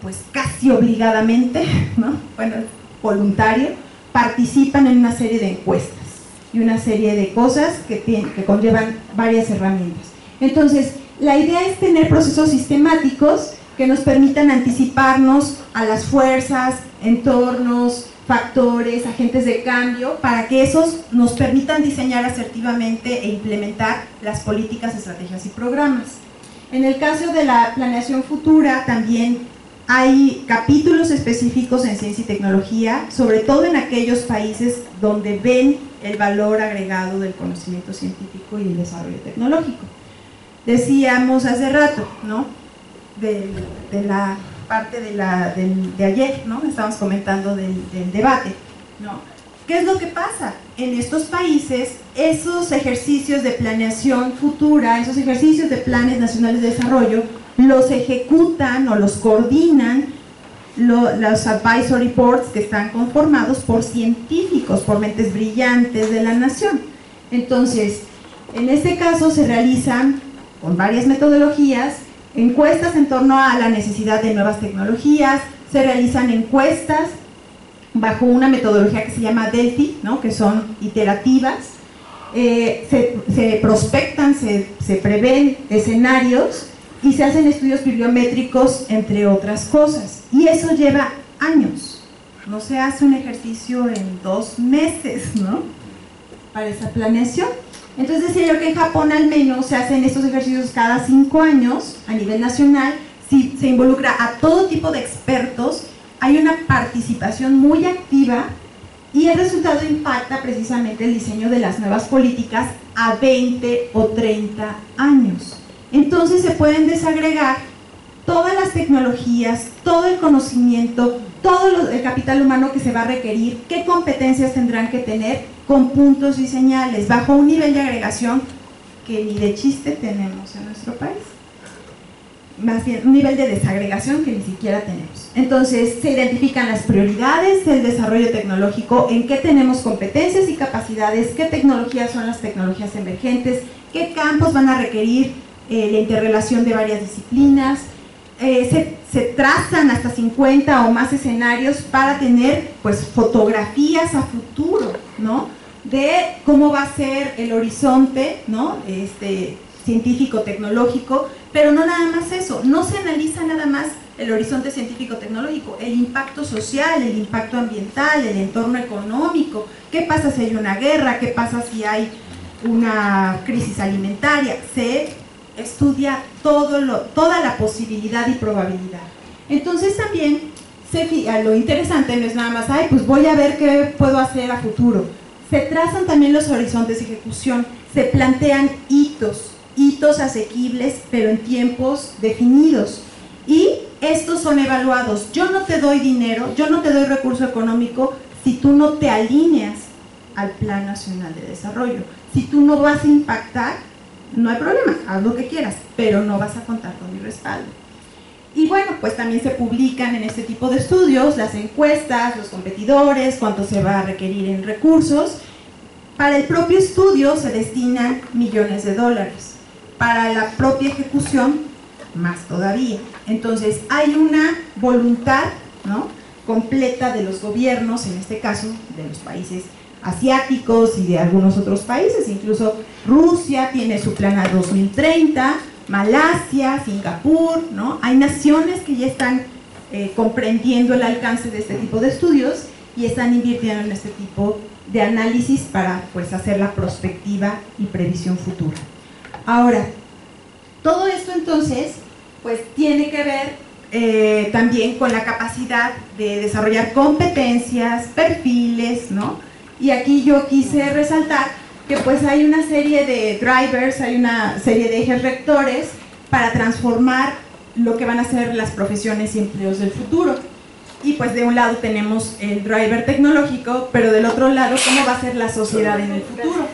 pues casi obligadamente, ¿no? Bueno, voluntario, participan en una serie de encuestas y una serie de cosas que conllevan varias herramientas. Entonces, la idea es tener procesos sistemáticos que nos permitan anticiparnos a las fuerzas, entornos, factores, agentes de cambio, para que esos nos permitan diseñar asertivamente e implementar las políticas, estrategias y programas. En el caso de la planeación futura también hay capítulos específicos en ciencia y tecnología, sobre todo en aquellos países donde ven el valor agregado del conocimiento científico y el desarrollo tecnológico. Decíamos hace rato, ¿no? De la parte de ayer, ¿no? Estábamos comentando del debate, ¿no? ¿Qué es lo que pasa? En estos países, esos ejercicios de planeación futura, esos ejercicios de planes nacionales de desarrollo, los ejecutan o los coordinan los advisory boards que están conformados por científicos, por mentes brillantes de la nación. Entonces, en este caso se realizan con varias metodologías, encuestas en torno a la necesidad de nuevas tecnologías, se realizan encuestas bajo una metodología que se llama Delphi, ¿no? Que son iterativas, se prospectan, se prevén escenarios y se hacen estudios bibliométricos, entre otras cosas. Y eso lleva años, no se hace un ejercicio en 2 meses, ¿no? Para esa planeación. Entonces decía yo que en Japón al menos se hacen estos ejercicios cada 5 años a nivel nacional, si se involucra a todo tipo de expertos, hay una participación muy activa y el resultado impacta precisamente el diseño de las nuevas políticas a 20 o 30 años. Entonces se pueden desagregar todas las tecnologías, todo el conocimiento, todo el capital humano que se va a requerir, qué competencias tendrán que tener, con puntos y señales, bajo un nivel de agregación que ni de chiste tenemos en nuestro país. Más bien, un nivel de desagregación que ni siquiera tenemos. Entonces, se identifican las prioridades del desarrollo tecnológico, en qué tenemos competencias y capacidades, qué tecnologías son las tecnologías emergentes, qué campos van a requerir la interrelación de varias disciplinas. Se trazan hasta 50 o más escenarios para tener pues fotografías a futuro, ¿no? De cómo va a ser el horizonte, ¿no? Científico-tecnológico, pero no nada más eso, no se analiza nada más el horizonte científico-tecnológico, el impacto social, el impacto ambiental, el entorno económico, qué pasa si hay una guerra, qué pasa si hay una crisis alimentaria, se estudia toda la posibilidad y probabilidad. Entonces también lo interesante no es nada más, pues voy a ver qué puedo hacer a futuro. Se trazan también los horizontes de ejecución, se plantean hitos asequibles, pero en tiempos definidos. Y estos son evaluados. Yo no te doy dinero, yo no te doy recurso económico si tú no te alineas al Plan Nacional de Desarrollo. Si tú no vas a impactar, no hay problema, haz lo que quieras, pero no vas a contar con mi respaldo. Y bueno, pues también se publican en este tipo de estudios las encuestas, los competidores, cuánto se va a requerir en recursos. Para el propio estudio se destinan millones de dólares, para la propia ejecución más todavía. Entonces hay una voluntad, ¿no?, completa de los gobiernos, en este caso de los países asiáticos y de algunos otros países, incluso Rusia tiene su plan a 2030, Malasia, Singapur, ¿no? Hay naciones que ya están comprendiendo el alcance de este tipo de estudios y están invirtiendo en este tipo de análisis para pues hacer la prospectiva y previsión futura. Ahora, todo esto entonces pues tiene que ver también con la capacidad de desarrollar competencias, perfiles, ¿no? Y aquí yo quise resaltar que pues hay una serie de drivers, hay una serie de ejes rectores para transformar lo que van a ser las profesiones y empleos del futuro. Y pues de un lado tenemos el driver tecnológico, pero del otro lado cómo va a ser la sociedad en el futuro.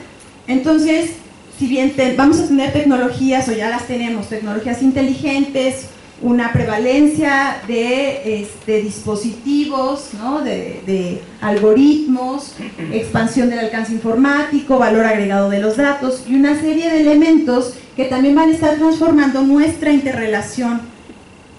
Entonces, si bien vamos a tener tecnologías, o ya las tenemos, tecnologías inteligentes, una prevalencia de dispositivos, ¿no?, de algoritmos, expansión del alcance informático, valor agregado de los datos y una serie de elementos que también van a estar transformando nuestra interrelación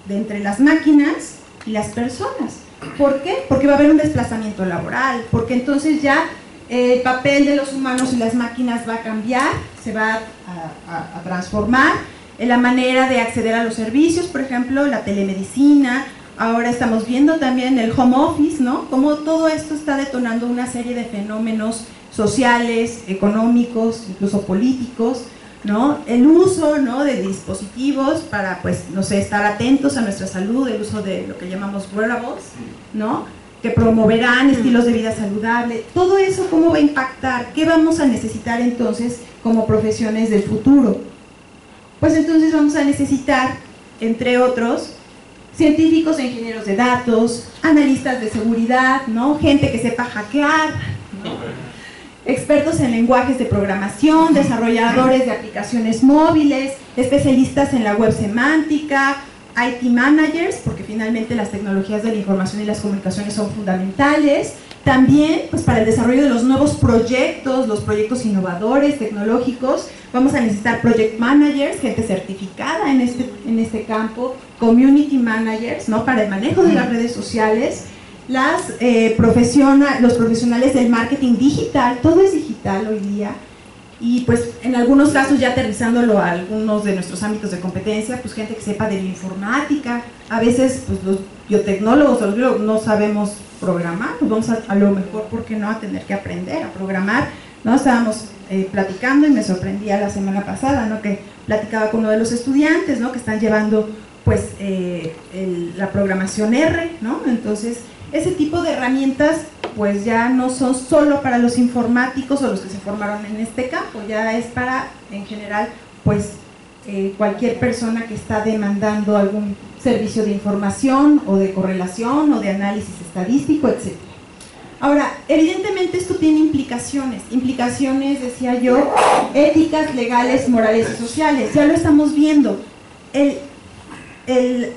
entre las máquinas y las personas. ¿Por qué? Porque va a haber un desplazamiento laboral, porque entonces ya el papel de los humanos y las máquinas va a cambiar, se va a transformar. La manera de acceder a los servicios, por ejemplo, la telemedicina, ahora estamos viendo también el home office, ¿no? Cómo todo esto está detonando una serie de fenómenos sociales, económicos, incluso políticos, ¿no? El uso, ¿no?, de dispositivos para, pues, no sé, estar atentos a nuestra salud, el uso de lo que llamamos wearables, ¿no?, que promoverán estilos de vida saludable. Todo eso, ¿cómo va a impactar? ¿Qué vamos a necesitar entonces como profesiones del futuro? Pues entonces vamos a necesitar, entre otros, científicos e ingenieros de datos, analistas de seguridad, ¿no?, gente que sepa hackear, ¿no?, expertos en lenguajes de programación, desarrolladores de aplicaciones móviles, especialistas en la web semántica, IT managers, porque finalmente las tecnologías de la información y las comunicaciones son fundamentales. También, pues para el desarrollo de los nuevos proyectos, los proyectos innovadores, tecnológicos, vamos a necesitar project managers, gente certificada en este campo, community managers, ¿no? Para el manejo de las redes sociales, los profesionales del marketing digital, todo es digital hoy día, y pues en algunos casos ya aterrizándolo a algunos de nuestros ámbitos de competencia, pues gente que sepa de la informática. A veces pues los biotecnólogos o los biólogos no sabemos programar, pues vamos a lo mejor, ¿por qué no?, a tener que aprender a programar, ¿no? Estábamos platicando y me sorprendía la semana pasada, ¿no?, que platicaba con uno de los estudiantes, ¿no?, que están llevando pues la programación R, ¿no? Entonces ese tipo de herramientas pues ya no son solo para los informáticos o los que se formaron en este campo, ya es para, en general, pues cualquier persona que está demandando algún servicio de información o de correlación o de análisis estadístico, etc. Ahora, evidentemente esto tiene implicaciones, decía yo, éticas, legales, morales y sociales. Ya lo estamos viendo. El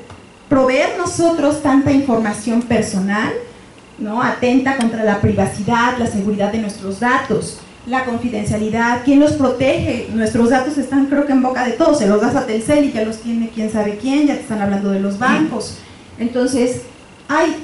proveer nosotros tanta información personal, ¿no?, atenta contra la privacidad, la seguridad de nuestros datos, la confidencialidad, ¿quién los protege? Nuestros datos están, creo que, en boca de todos, se los das a Telcel y ya los tiene quién sabe quién, ya te están hablando de los bancos. Entonces, hay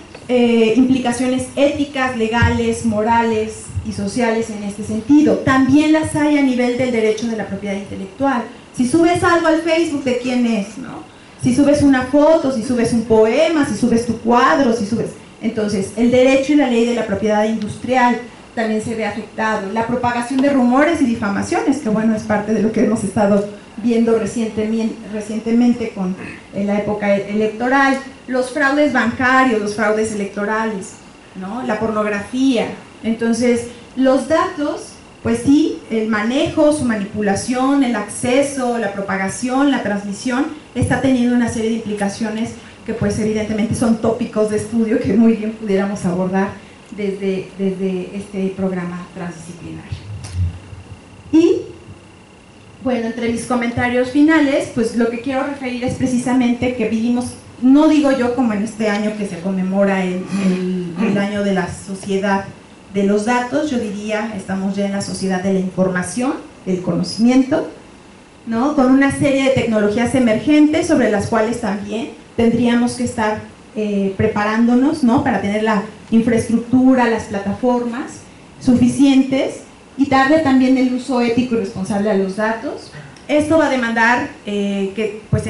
implicaciones éticas, legales, morales y sociales en este sentido. También las hay a nivel del derecho de la propiedad intelectual. Si subes algo al Facebook, ¿de quién es?, ¿no? Si subes una foto, si subes un poema, si subes tu cuadro, si subes... Entonces, el derecho y la ley de la propiedad industrial también se ve afectado. La propagación de rumores y difamaciones, que bueno, es parte de lo que hemos estado viendo recientemente con la época electoral. Los fraudes bancarios, los fraudes electorales, ¿no?, la pornografía. Entonces, los datos, pues sí, el manejo, su manipulación, el acceso, la propagación, la transmisión, está teniendo una serie de implicaciones que pues evidentemente son tópicos de estudio que muy bien pudiéramos abordar desde este programa transdisciplinario. Y bueno, entre mis comentarios finales, pues lo que quiero referir es precisamente que vivimos, no digo yo como en este año que se conmemora el año de la sociedad de los datos, yo diría estamos ya en la sociedad de la información, del conocimiento, ¿no?, con una serie de tecnologías emergentes sobre las cuales también tendríamos que estar preparándonos, ¿no?, para tener la infraestructura, las plataformas suficientes y darle también el uso ético y responsable a los datos. Esto va a demandar que pues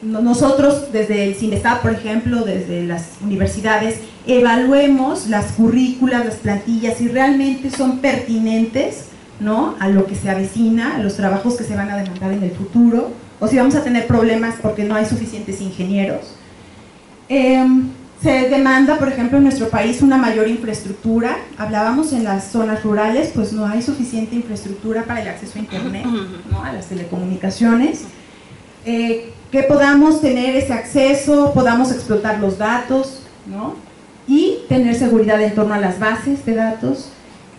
nosotros desde el CINESTAD, por ejemplo, desde las universidades, evaluemos las currículas, las plantillas, si realmente son pertinentes, ¿no?, a lo que se avecina, a los trabajos que se van a demandar en el futuro, o si vamos a tener problemas porque no hay suficientes ingenieros. Se demanda, por ejemplo, en nuestro país una mayor infraestructura. Hablábamos en las zonas rurales, pues no hay suficiente infraestructura para el acceso a internet, ¿no?, a las telecomunicaciones. Que podamos tener ese acceso, podamos explotar los datos, ¿no?, y tener seguridad en torno a las bases de datos.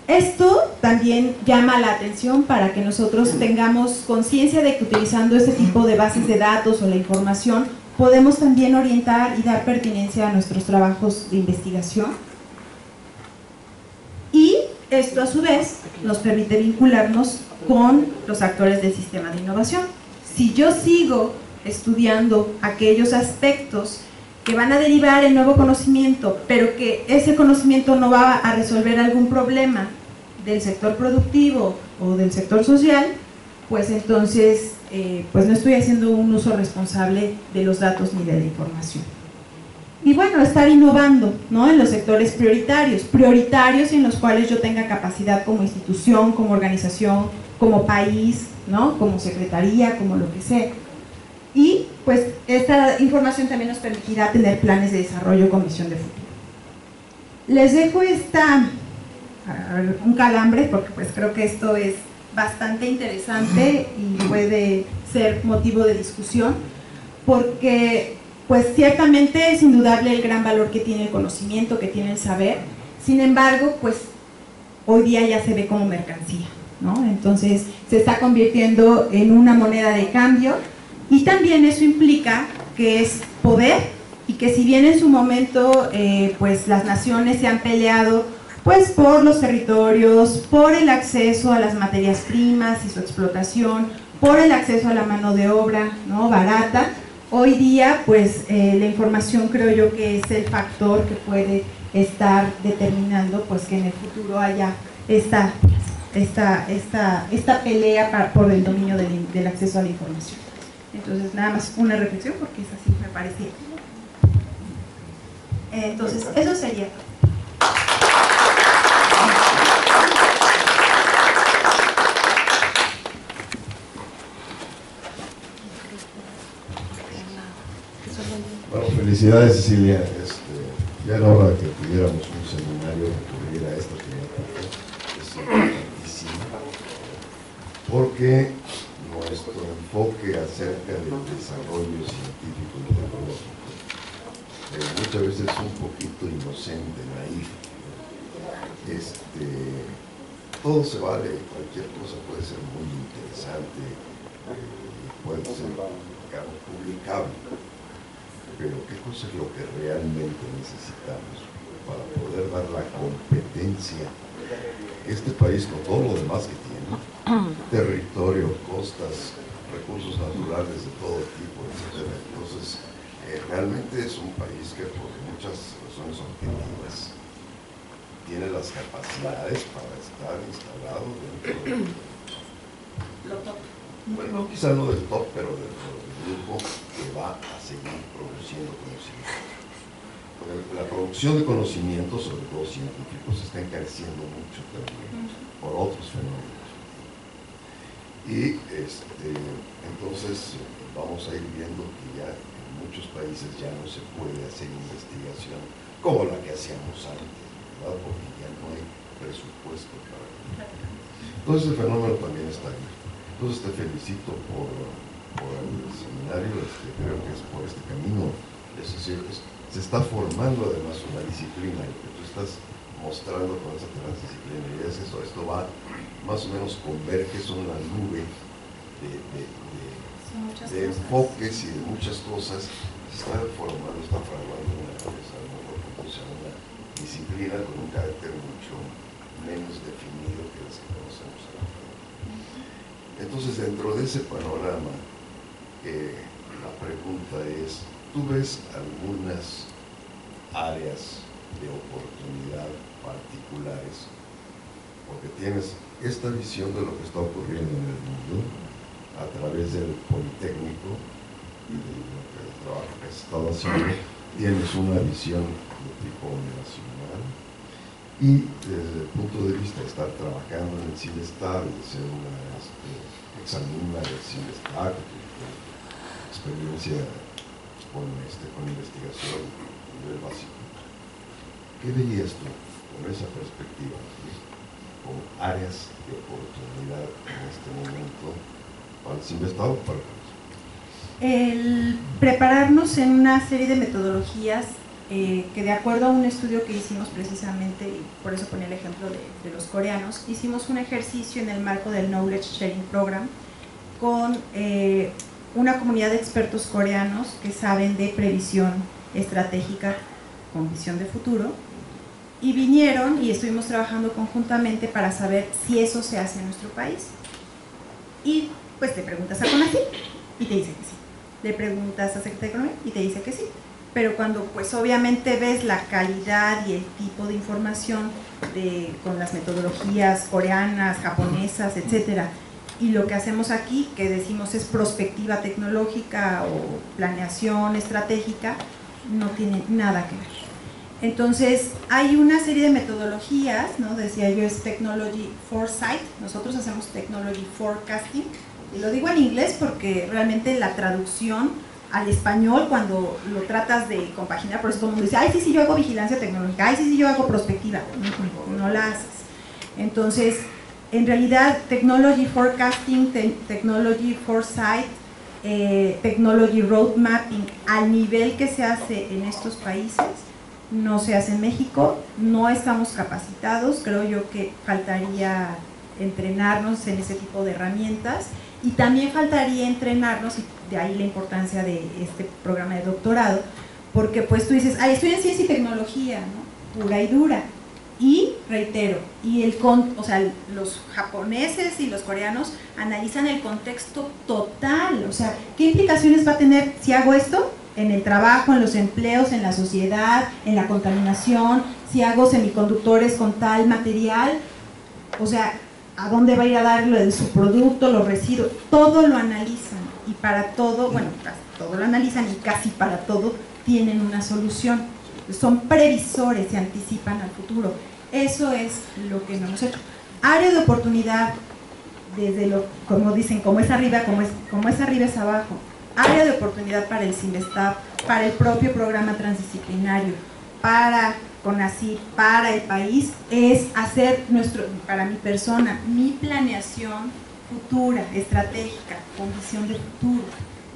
Esto también llama la atención para que nosotros tengamos conciencia de que utilizando este tipo de bases de datos o la información podemos también orientar y dar pertinencia a nuestros trabajos de investigación. Y esto a su vez nos permite vincularnos con los actores del sistema de innovación. Si yo sigo estudiando aquellos aspectos que van a derivar en nuevo conocimiento, pero que ese conocimiento no va a resolver algún problema del sector productivo o del sector social, pues entonces pues no estoy haciendo un uso responsable de los datos ni de la información. Y bueno, estar innovando, ¿no?, en los sectores prioritarios y en los cuales yo tenga capacidad como institución, como organización, como país, ¿no?, como secretaría, como lo que sea. Y pues esta información también nos permitirá tener planes de desarrollo con visión de futuro. Les dejo un calambre porque pues creo que esto es bastante interesante y puede ser motivo de discusión, porque pues ciertamente es indudable el gran valor que tiene el conocimiento, que tiene el saber. Sin embargo, pues hoy día ya se ve como mercancía, ¿no? Entonces se está convirtiendo en una moneda de cambio, y también eso implica que es poder y que si bien en su momento pues las naciones se han peleado pues por los territorios, por el acceso a las materias primas y su explotación, por el acceso a la mano de obra, ¿no?, barata, hoy día pues la información creo yo que es el factor que puede estar determinando pues que en el futuro haya esta pelea por el dominio del acceso a la información. Entonces nada más una reflexión porque es así me parecía. Entonces eso sería. Bueno, felicidades, Cecilia. Ya era hora que tuviéramos un seminario que cubriera esta temática. Es importantísimo porque nuestro enfoque acerca del desarrollo científico y tecnológico muchas veces es un poquito inocente, naif. Todo se vale, cualquier cosa puede ser muy interesante, puede ser, digamos, publicable. Pero ¿qué cosa es lo que realmente necesitamos para poder dar la competencia que este país, con todo lo demás que tiene, territorio, costas, recursos naturales de todo tipo, etc.? Entonces, realmente es un país que por muchas razones objetivas tiene las capacidades para estar instalado dentro del top. Bueno, quizá no del top, pero dentro del grupo que va a seguir produciendo conocimiento. Porque la producción de conocimiento, sobre todo científicos, se está encareciendo mucho también por otros fenómenos. Y entonces vamos a ir viendo que ya en muchos países ya no se puede hacer investigación como la que hacíamos antes, ¿verdad? Porque ya no hay presupuesto para ello. Entonces el fenómeno también está ahí. Entonces te felicito por el seminario, creo que es por este camino. Es decir, se está formando además una disciplina, y que tú estás mostrando con esa transdisciplinaridad es eso, esto va más o menos converge, son una nube de enfoques y de muchas cosas. Se está formando, está fraguando una cabeza, una disciplina con un carácter mucho menos definido que las que conocemos ahora. Entonces, dentro de ese panorama, la pregunta es, ¿tú ves algunas áreas de oportunidad particulares? Porque tienes esta visión de lo que está ocurriendo en el mundo a través del Politécnico y del trabajo que has estado haciendo. Tienes una visión de tipo nacional y desde el punto de vista de estar trabajando en el CIDESTAR, de ser una exalumna del CIDESTAR, experiencia con investigación a nivel básico. ¿Qué veías tú con esa perspectiva, con áreas de oportunidad en este momento para el CIDESTAR o para el país? El prepararnos en una serie de metodologías que, de acuerdo a un estudio que hicimos precisamente, y por eso ponía el ejemplo de los coreanos, hicimos un ejercicio en el marco del Knowledge Sharing Program con una comunidad de expertos coreanos que saben de previsión estratégica con visión de futuro, y vinieron y estuvimos trabajando conjuntamente para saber si eso se hace en nuestro país. Y pues te preguntas a CONACYT y te dice que sí, le preguntas a Secretaría de Economía y te dice que sí, pero cuando pues obviamente ves la calidad y el tipo de información con las metodologías coreanas, japonesas, etcétera, y lo que hacemos aquí, que decimos es prospectiva tecnológica o planeación estratégica, no tiene nada que ver. Entonces hay una serie de metodologías, ¿no? Decía yo, es Technology Foresight, nosotros hacemos Technology Forecasting, y lo digo en inglés porque realmente la traducción al español, cuando lo tratas de compaginar, por eso todo el mundo dice, ay, sí, yo hago vigilancia tecnológica, ay, sí, yo hago prospectiva, no la haces. Entonces, en realidad, Technology Forecasting, Technology Foresight, Technology Road Mapping, al nivel que se hace en estos países, no se hace en México, no estamos capacitados, creo yo que faltaría entrenarnos en ese tipo de herramientas, y también faltaría entrenarnos, y de ahí la importancia de este programa de doctorado, porque pues tú dices, estoy en ciencia y tecnología, ¿no? Pura y dura. Y reitero, o sea, los japoneses y los coreanos analizan el contexto total, o sea, ¿qué implicaciones va a tener si hago esto? En el trabajo, en los empleos, en la sociedad, en la contaminación, si hago semiconductores con tal material, o sea, ¿a dónde va a ir a dar el subproducto, los residuos? Todo lo analizan, y para todo, bueno, casi todo lo analizan y casi para todo tienen una solución. Son previsores, se anticipan al futuro. Eso es lo que no hemos hecho. Área de oportunidad, como dicen, como es arriba, como es arriba es abajo. Área de oportunidad para el CIMBESTAB, para el propio programa transdisciplinario, para CONACYT, para el país, es hacer para mi persona, mi planeación futura, estratégica, con visión de futuro.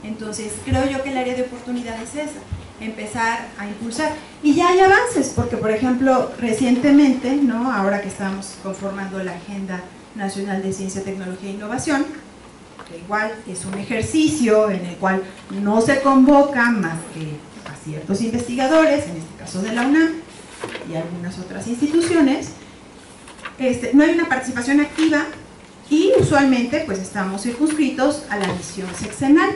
Entonces, creo yo que el área de oportunidad es esa, empezar a impulsar. Y ya hay avances, porque por ejemplo, recientemente, ¿no? Ahora que estamos conformando la Agenda Nacional de Ciencia, Tecnología e Innovación, que igual es un ejercicio en el cual no se convoca más que a ciertos investigadores, en este caso de la UNAM y algunas otras instituciones, no hay una participación activa y usualmente pues estamos circunscritos a la misión sexenal.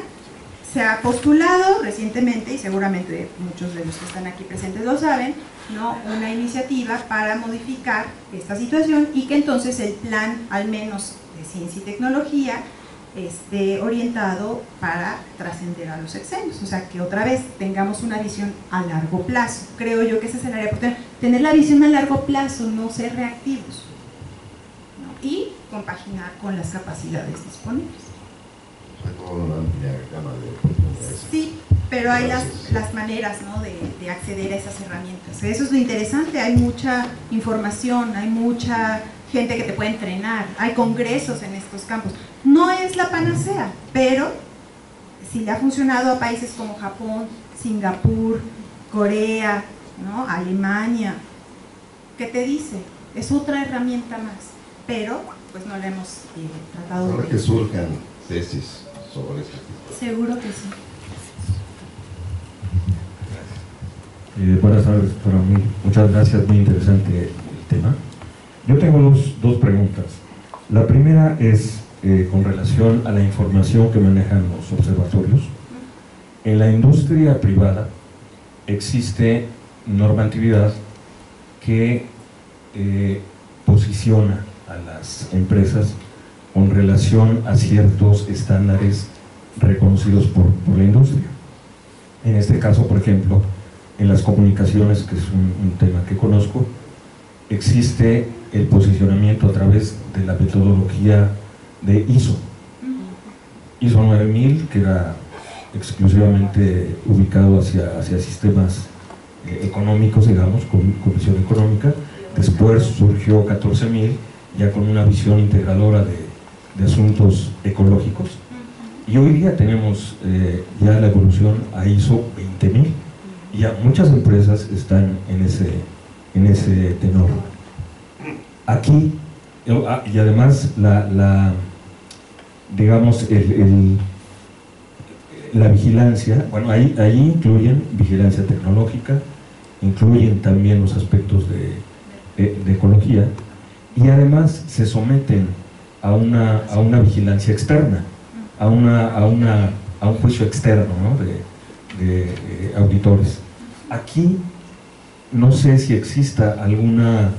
Se ha postulado recientemente, y seguramente muchos de los que están aquí presentes lo saben, ¿no? Una iniciativa para modificar esta situación y que entonces el plan, al menos de ciencia y tecnología, esté orientado para trascender a los sexenios, o sea, que otra vez tengamos una visión a largo plazo. Creo yo que ese es el área, porque tener la visión a largo plazo, no ser reactivos, ¿no? Y compaginar con las capacidades disponibles. Hay toda una amplia gama de oportunidades. Sí, pero hay las maneras, ¿no? de acceder a esas herramientas. Eso es lo interesante, hay mucha información, hay mucha gente que te puede entrenar, hay congresos en estos campos. No es la panacea, pero si le ha funcionado a países como Japón, Singapur, Corea, ¿no? Alemania, ¿qué te dice? Es otra herramienta más, pero pues no la hemos tratado Ahora de... que surjan tesis sobre este tipo. Seguro que sí. Buenas tardes, para mí, muchas gracias, muy interesante el tema. Yo tengo dos preguntas. La primera es con relación a la información que manejan los observatorios. En la industria privada existe normatividad que posiciona a las empresas con relación a ciertos estándares reconocidos por la industria. En este caso, por ejemplo, en las comunicaciones, que es un tema que conozco, existe el posicionamiento a través de la metodología de ISO. ISO 9000, que era exclusivamente ubicado hacia sistemas económicos, digamos, con visión económica. Después surgió 14000, ya con una visión integradora de asuntos ecológicos. Y hoy día tenemos ya la evolución a ISO 20000, y ya muchas empresas están en ese tenor. Aquí, y además digamos, la vigilancia, bueno, ahí incluyen vigilancia tecnológica, incluyen también los aspectos de ecología, y además se someten a una vigilancia externa, a un juicio externo, ¿no? de auditores. Aquí no sé si exista algún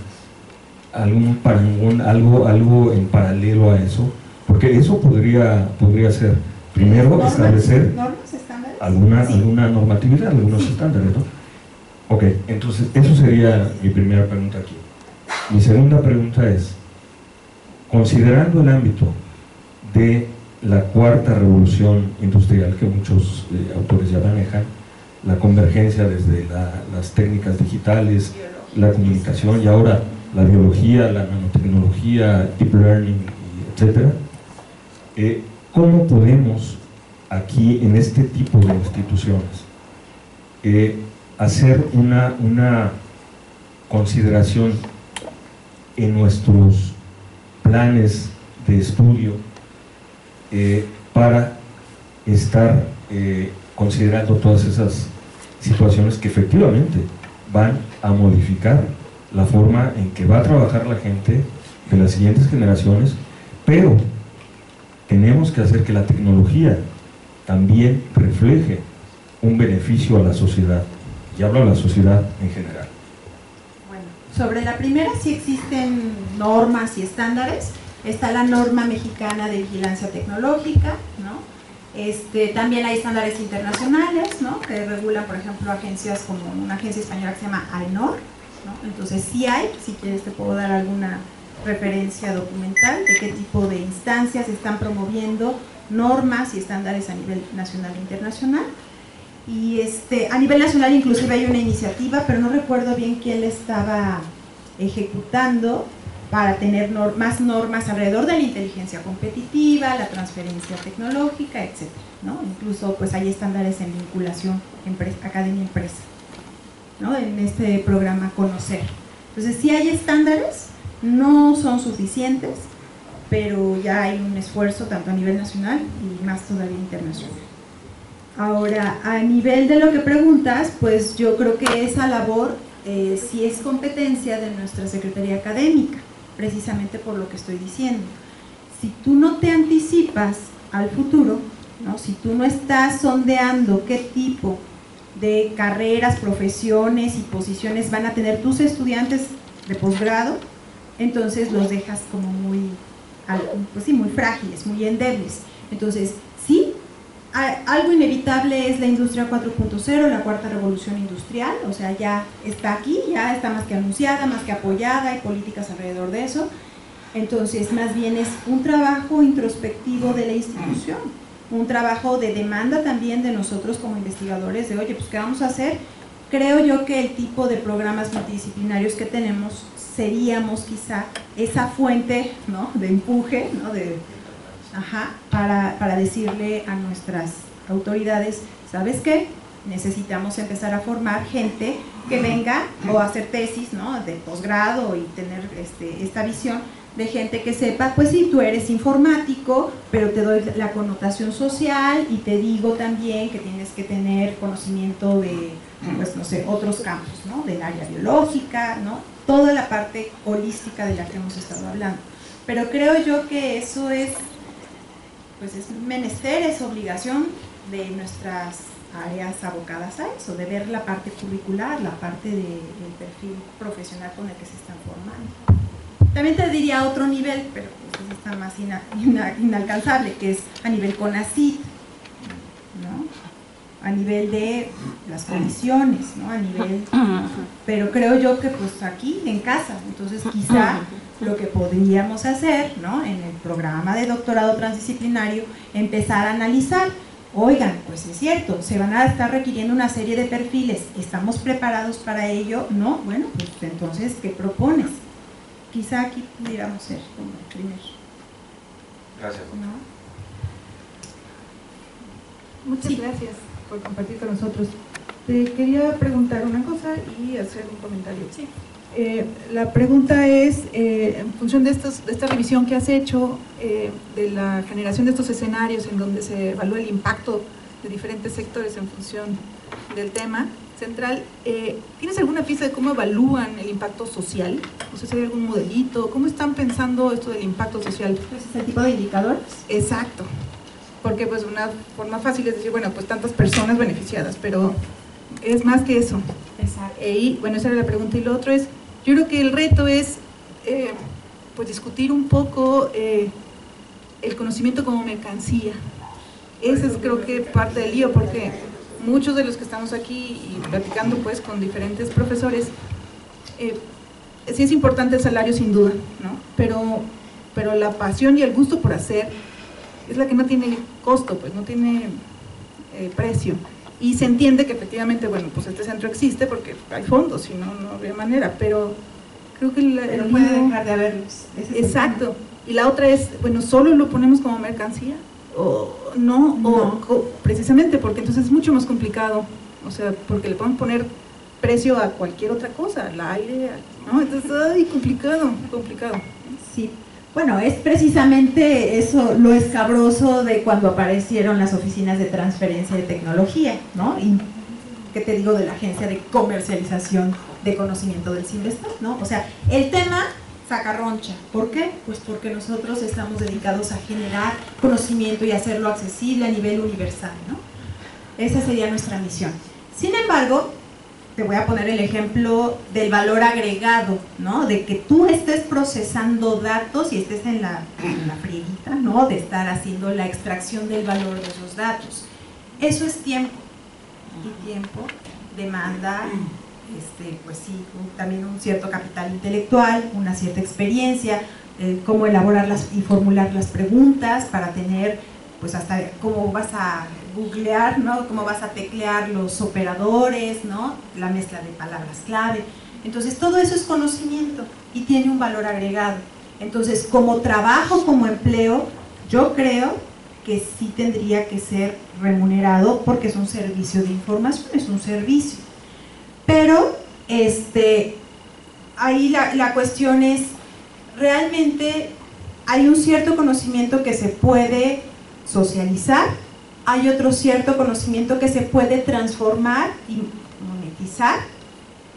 parangón, algo en paralelo a eso, porque eso podría ser, primero, establecer alguna normatividad, algunos estándares, ¿no? Ok, entonces eso sería mi primera pregunta aquí. Mi segunda pregunta es, considerando el ámbito de la cuarta revolución industrial que muchos autores ya manejan, la convergencia desde las técnicas digitales, la comunicación y ahora la biología, la nanotecnología, deep learning, etcétera, ¿cómo podemos aquí en este tipo de instituciones hacer una consideración en nuestros planes de estudio para estar considerando todas esas situaciones que efectivamente van a modificar la forma en que va a trabajar la gente de las siguientes generaciones, pero tenemos que hacer que la tecnología también refleje un beneficio a la sociedad, y hablo de la sociedad en general. Bueno, sobre la primera sí existen normas y estándares. Está la norma mexicana de vigilancia tecnológica, ¿no? También hay estándares internacionales, ¿no?, que regulan, por ejemplo, agencias como una agencia española que se llama AENOR, ¿no? Entonces sí hay, si quieres te puedo dar alguna referencia documental de qué tipo de instancias están promoviendo normas y estándares a nivel nacional e internacional. Y a nivel nacional inclusive hay una iniciativa, pero no recuerdo bien quién la estaba ejecutando, para tener más normas alrededor de la inteligencia competitiva, la transferencia tecnológica, etc., ¿no? Incluso pues hay estándares en vinculación academia-empresa, ¿no?, en este programa Conocer. Entonces sí hay estándares, no son suficientes, pero ya hay un esfuerzo tanto a nivel nacional y más todavía internacional. Ahora, a nivel de lo que preguntas, pues yo creo que esa labor sí es competencia de nuestra Secretaría Académica, precisamente por lo que estoy diciendo. Si tú no te anticipas al futuro, ¿no?, si tú no estás sondeando qué tipo de carreras, profesiones y posiciones van a tener tus estudiantes de posgrado, entonces los dejas como muy, pues sí, muy frágiles, muy endebles. Entonces, sí, algo inevitable es la industria 4.0, la cuarta revolución industrial, o sea, ya está aquí, ya está más que anunciada, más que apoyada, hay políticas alrededor de eso. Entonces, más bien es un trabajo introspectivo de la institución, un trabajo de demanda también de nosotros como investigadores, de oye, pues ¿qué vamos a hacer? Creo yo que el tipo de programas multidisciplinarios que tenemos seríamos quizá esa fuente, ¿no?, de empuje, ¿no?, para decirle a nuestras autoridades, ¿sabes qué? Necesitamos empezar a formar gente que venga o hacer tesis, ¿no?, de posgrado y tener esta visión de gente que sepa, pues sí, tú eres informático, pero te doy la connotación social y te digo también que tienes que tener conocimiento de, pues no sé, otros campos, ¿no?, del área biológica, ¿no?, toda la parte holística de la que hemos estado hablando. Pero creo yo que eso es, pues es menester, es obligación de nuestras áreas abocadas a eso, de ver la parte curricular, la parte del perfil profesional con el que se están formando. También te diría otro nivel, pero pues eso está más inalcanzable, que es a nivel CONACYT, ¿no?, a nivel de las comisiones, ¿no?, a nivel, pero creo yo que pues aquí en casa, entonces quizá lo que podríamos hacer, ¿no?, en el programa de doctorado transdisciplinario, empezar a analizar, oigan, pues es cierto, se van a estar requiriendo una serie de perfiles, ¿estamos preparados para ello? No, bueno, pues entonces, ¿qué propones? Quizá aquí pudiéramos ser como el primero. Gracias. ¿No? Muchas gracias por compartir con nosotros. Te quería preguntar una cosa y hacer un comentario. Sí. La pregunta es, en función de esta revisión que has hecho, de la generación de estos escenarios en donde se evalúa el impacto de diferentes sectores en función del tema central, ¿tienes alguna pista de cómo evalúan el impacto social? No sé si hay algún modelito, ¿cómo están pensando esto del impacto social? Pues ese tipo de indicadores. Exacto, porque pues una forma fácil es decir, bueno, pues tantas personas beneficiadas, pero es más que eso. Exacto. Y bueno, esa era la pregunta. Y lo otro es, yo creo que el reto es pues discutir un poco el conocimiento como mercancía. Ese es creo que parte del lío, porque muchos de los que estamos aquí y platicando pues con diferentes profesores, sí es importante el salario sin duda, ¿no? Pero la pasión y el gusto por hacer es la que no tiene costo, pues no tiene precio. Y se entiende que efectivamente, bueno, pues este centro existe porque hay fondos, si no, no habría manera, pero creo que pero puede dejar de haberlos. Exacto. Y la otra es, bueno, ¿solo lo ponemos como mercancía? O no, o precisamente porque entonces es mucho más complicado, o sea, porque le podemos poner precio a cualquier otra cosa, al aire, ¿no? Entonces, ¡ay, complicado! Sí. Bueno, es precisamente eso lo escabroso de cuando aparecieron las oficinas de transferencia de tecnología, ¿no? ¿qué te digo de la Agencia de Comercialización de Conocimiento del CINVESTAR, ¿no? O sea, el tema saca roncha. ¿Por qué? Pues porque nosotros estamos dedicados a generar conocimiento y hacerlo accesible a nivel universal, ¿no? Esa sería nuestra misión. Sin embargo, te voy a poner el ejemplo del valor agregado, ¿no? De que tú estés procesando datos y estés en la frieguita, ¿no? De estar haciendo la extracción del valor de esos datos. Eso es tiempo. Y tiempo demanda, pues sí, también un cierto capital intelectual, una cierta experiencia, cómo elaborar y formular las preguntas para tener, pues hasta cómo vas a googlear, ¿no? Cómo vas a teclear los operadores, ¿no? La mezcla de palabras clave. Entonces todo eso es conocimiento y tiene un valor agregado. Entonces, como trabajo, como empleo, yo creo que sí tendría que ser remunerado porque es un servicio de información, es un servicio. Pero ahí la cuestión es, realmente hay un cierto conocimiento que se puede socializar, hay otro cierto conocimiento que se puede transformar y monetizar,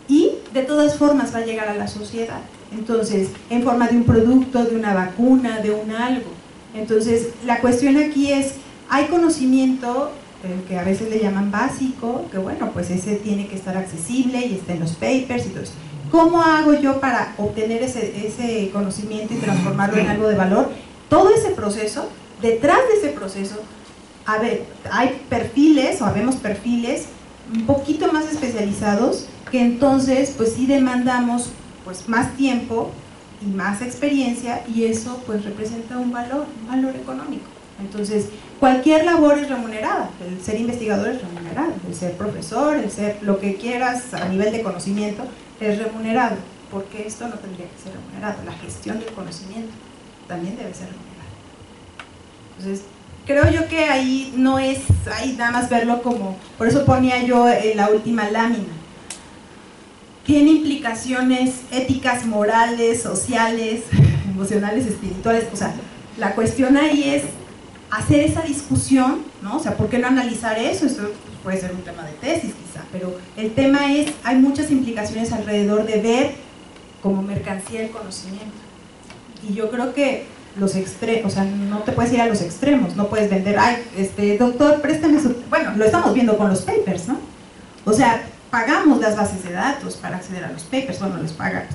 y de todas formas va a llegar a la sociedad. Entonces, en forma de un producto, de una vacuna, de un algo. Entonces, la cuestión aquí es, hay conocimiento que a veces le llaman básico, que bueno, pues ese tiene que estar accesible y está en los papers y todo eso. ¿Cómo hago yo para obtener ese conocimiento y transformarlo en algo de valor? Todo ese proceso, detrás de ese proceso, hay perfiles, o habemos perfiles un poquito más especializados, que entonces pues sí demandamos pues más tiempo y más experiencia, y eso pues representa un valor económico. Entonces, cualquier labor es remunerada, el ser investigador es remunerado, el ser profesor, el ser lo que quieras a nivel de conocimiento es remunerado, porque esto no tendría que ser remunerado, la gestión del conocimiento también debe ser remunerada. Entonces, creo yo que ahí no es, ahí nada más verlo como, por eso ponía yo en la última lámina, tiene implicaciones éticas, morales, sociales, emocionales, espirituales. O sea, la cuestión ahí es hacer esa discusión, ¿no? O sea, ¿por qué no analizar eso? Esto puede ser un tema de tesis quizá, pero el tema es, hay muchas implicaciones alrededor de ver como mercancía el conocimiento. Y yo creo que los extremos, o sea, no te puedes ir a los extremos, no puedes vender, ay, doctor, préstame su... Bueno, lo estamos viendo con los papers, ¿no? O sea, pagamos las bases de datos para acceder a los papers, bueno,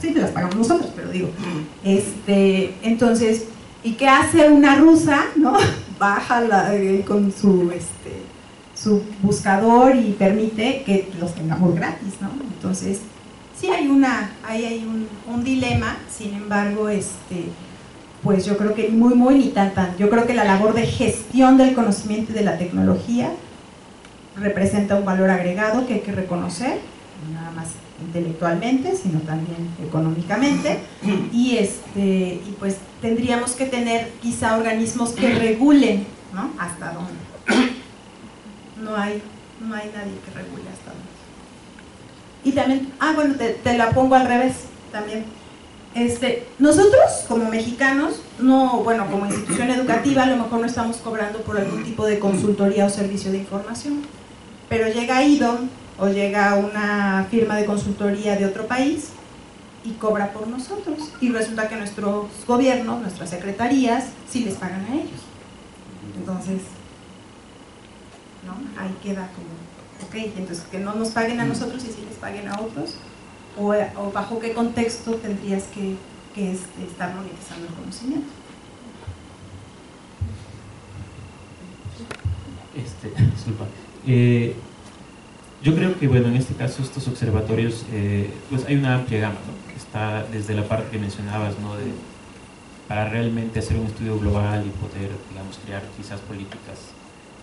sí, las pagamos nosotros, pero digo, entonces, ¿y qué hace una rusa, no? Baja con su buscador y permite que los tengamos gratis, ¿no? Entonces, sí hay un dilema, sin embargo, pues yo creo que muy ni tan, yo creo que la labor de gestión del conocimiento y de la tecnología representa un valor agregado que hay que reconocer, no nada más intelectualmente, sino también económicamente, y pues tendríamos que tener quizá organismos que regulen, ¿no? Hasta dónde. No hay nadie que regule hasta dónde. Y también, bueno, te la pongo al revés también. Nosotros como mexicanos, como institución educativa, a lo mejor no estamos cobrando por algún tipo de consultoría o servicio de información, pero llega IDOM o llega una firma de consultoría de otro país y cobra por nosotros, y resulta que nuestros gobiernos, nuestras secretarías, sí les pagan a ellos. Entonces, ¿no? Ahí queda como, ok, entonces que no nos paguen a nosotros y sí les paguen a otros, o bajo qué contexto tendrías que estar monetizando el conocimiento. Disculpa. Yo creo que, bueno, en este caso estos observatorios, pues hay una amplia gama, ¿no? Que está desde la parte que mencionabas, ¿no? Para realmente hacer un estudio global y poder, digamos, crear quizás políticas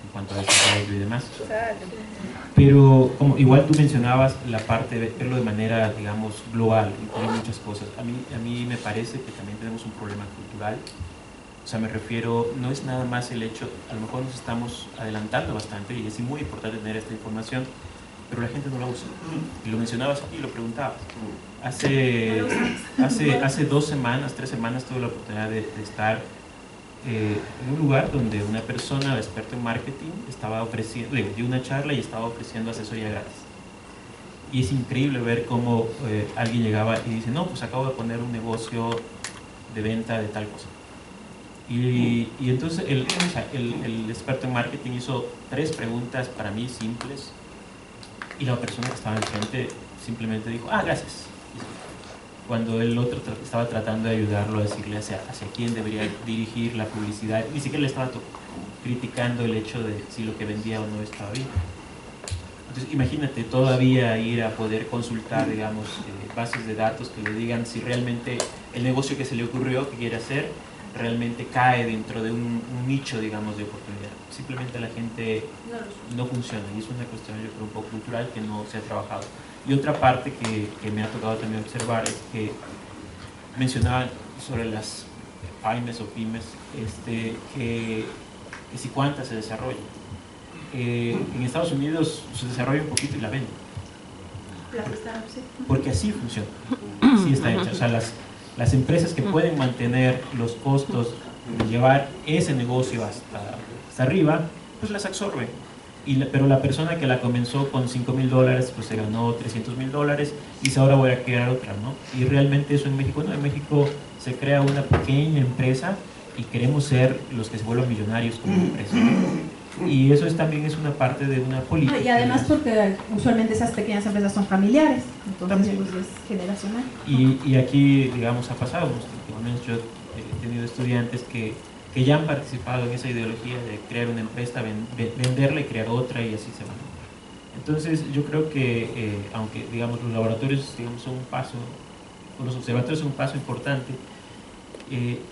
en cuanto a desarrollo y demás. Pero como igual tú mencionabas la parte de verlo de manera, digamos, global, incluye muchas cosas. A mí me parece que también tenemos un problema cultural. O sea, me refiero, no es nada más el hecho, a lo mejor nos estamos adelantando bastante y es muy importante tener esta información, pero la gente no la usa. Y lo mencionabas aquí y lo preguntabas. Hace 2 semanas, 3 semanas tuve la oportunidad de estar en un lugar donde una persona experta en marketing estaba ofreciendo, dio una charla y estaba ofreciendo asesoría gratis. y es increíble ver cómo alguien llegaba y dice, no, pues acabo de poner un negocio de venta de tal cosa. Y entonces el experto en marketing hizo 3 preguntas para mí simples, y la persona que estaba enfrente simplemente dijo, ah, gracias. Cuando el otro estaba tratando de ayudarlo a decirle hacia quién debería dirigir la publicidad, ni siquiera le estaba criticando el hecho de si lo que vendía o no estaba bien. Entonces imagínate todavía ir a poder consultar, digamos, bases de datos que le digan si realmente el negocio que se le ocurrió, que quiere hacer, realmente cae dentro de un nicho, digamos, de oportunidad. Simplemente la gente no funciona, y es una cuestión, yo creo, un poco cultural que no se ha trabajado. Y otra parte que me ha tocado también observar es que mencionaban sobre las pymes, que si cuántas se desarrollan. En Estados Unidos se desarrolla un poquito y la venden. Porque así funciona, así está hecha. O sea, las empresas que pueden mantener los costos de llevar ese negocio hasta arriba, pues las absorben. Pero la persona que la comenzó con $5,000, pues se ganó $300,000 y dice, ahora voy a crear otra, ¿no? Y realmente eso en México, no, en México se crea una pequeña empresa y queremos ser los que se vuelvan millonarios como empresa. Y eso también es una parte de una política. Y además porque usualmente esas pequeñas empresas son familiares, entonces pues es generacional. Y aquí, digamos, ha pasado, por lo menos yo he tenido estudiantes que ya han participado en esa ideología de crear una empresa, venderla y crear otra, y así se van. Entonces yo creo que aunque, digamos, los laboratorios, digamos, son un paso, o los observatorios son un paso importante,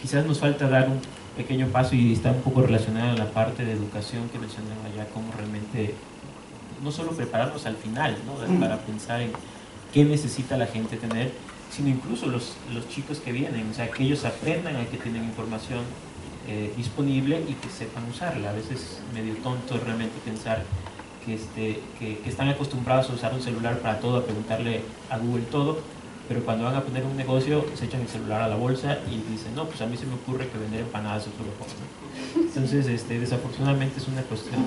quizás nos falta dar un pequeño paso, y está un poco relacionado a la parte de educación que mencionaba ya, cómo realmente no solo prepararnos al final, ¿no?, para pensar en qué necesita la gente tener, sino incluso los chicos que vienen, o sea, que ellos aprendan a que tienen información disponible y que sepan usarla. A veces es medio tonto realmente pensar que están acostumbrados a usar un celular para todo, a preguntarle a Google todo, pero cuando van a poner un negocio se echan el celular a la bolsa y dicen, no, pues a mí se me ocurre que vender empanadas es otro mejor. Entonces, desafortunadamente es una cuestión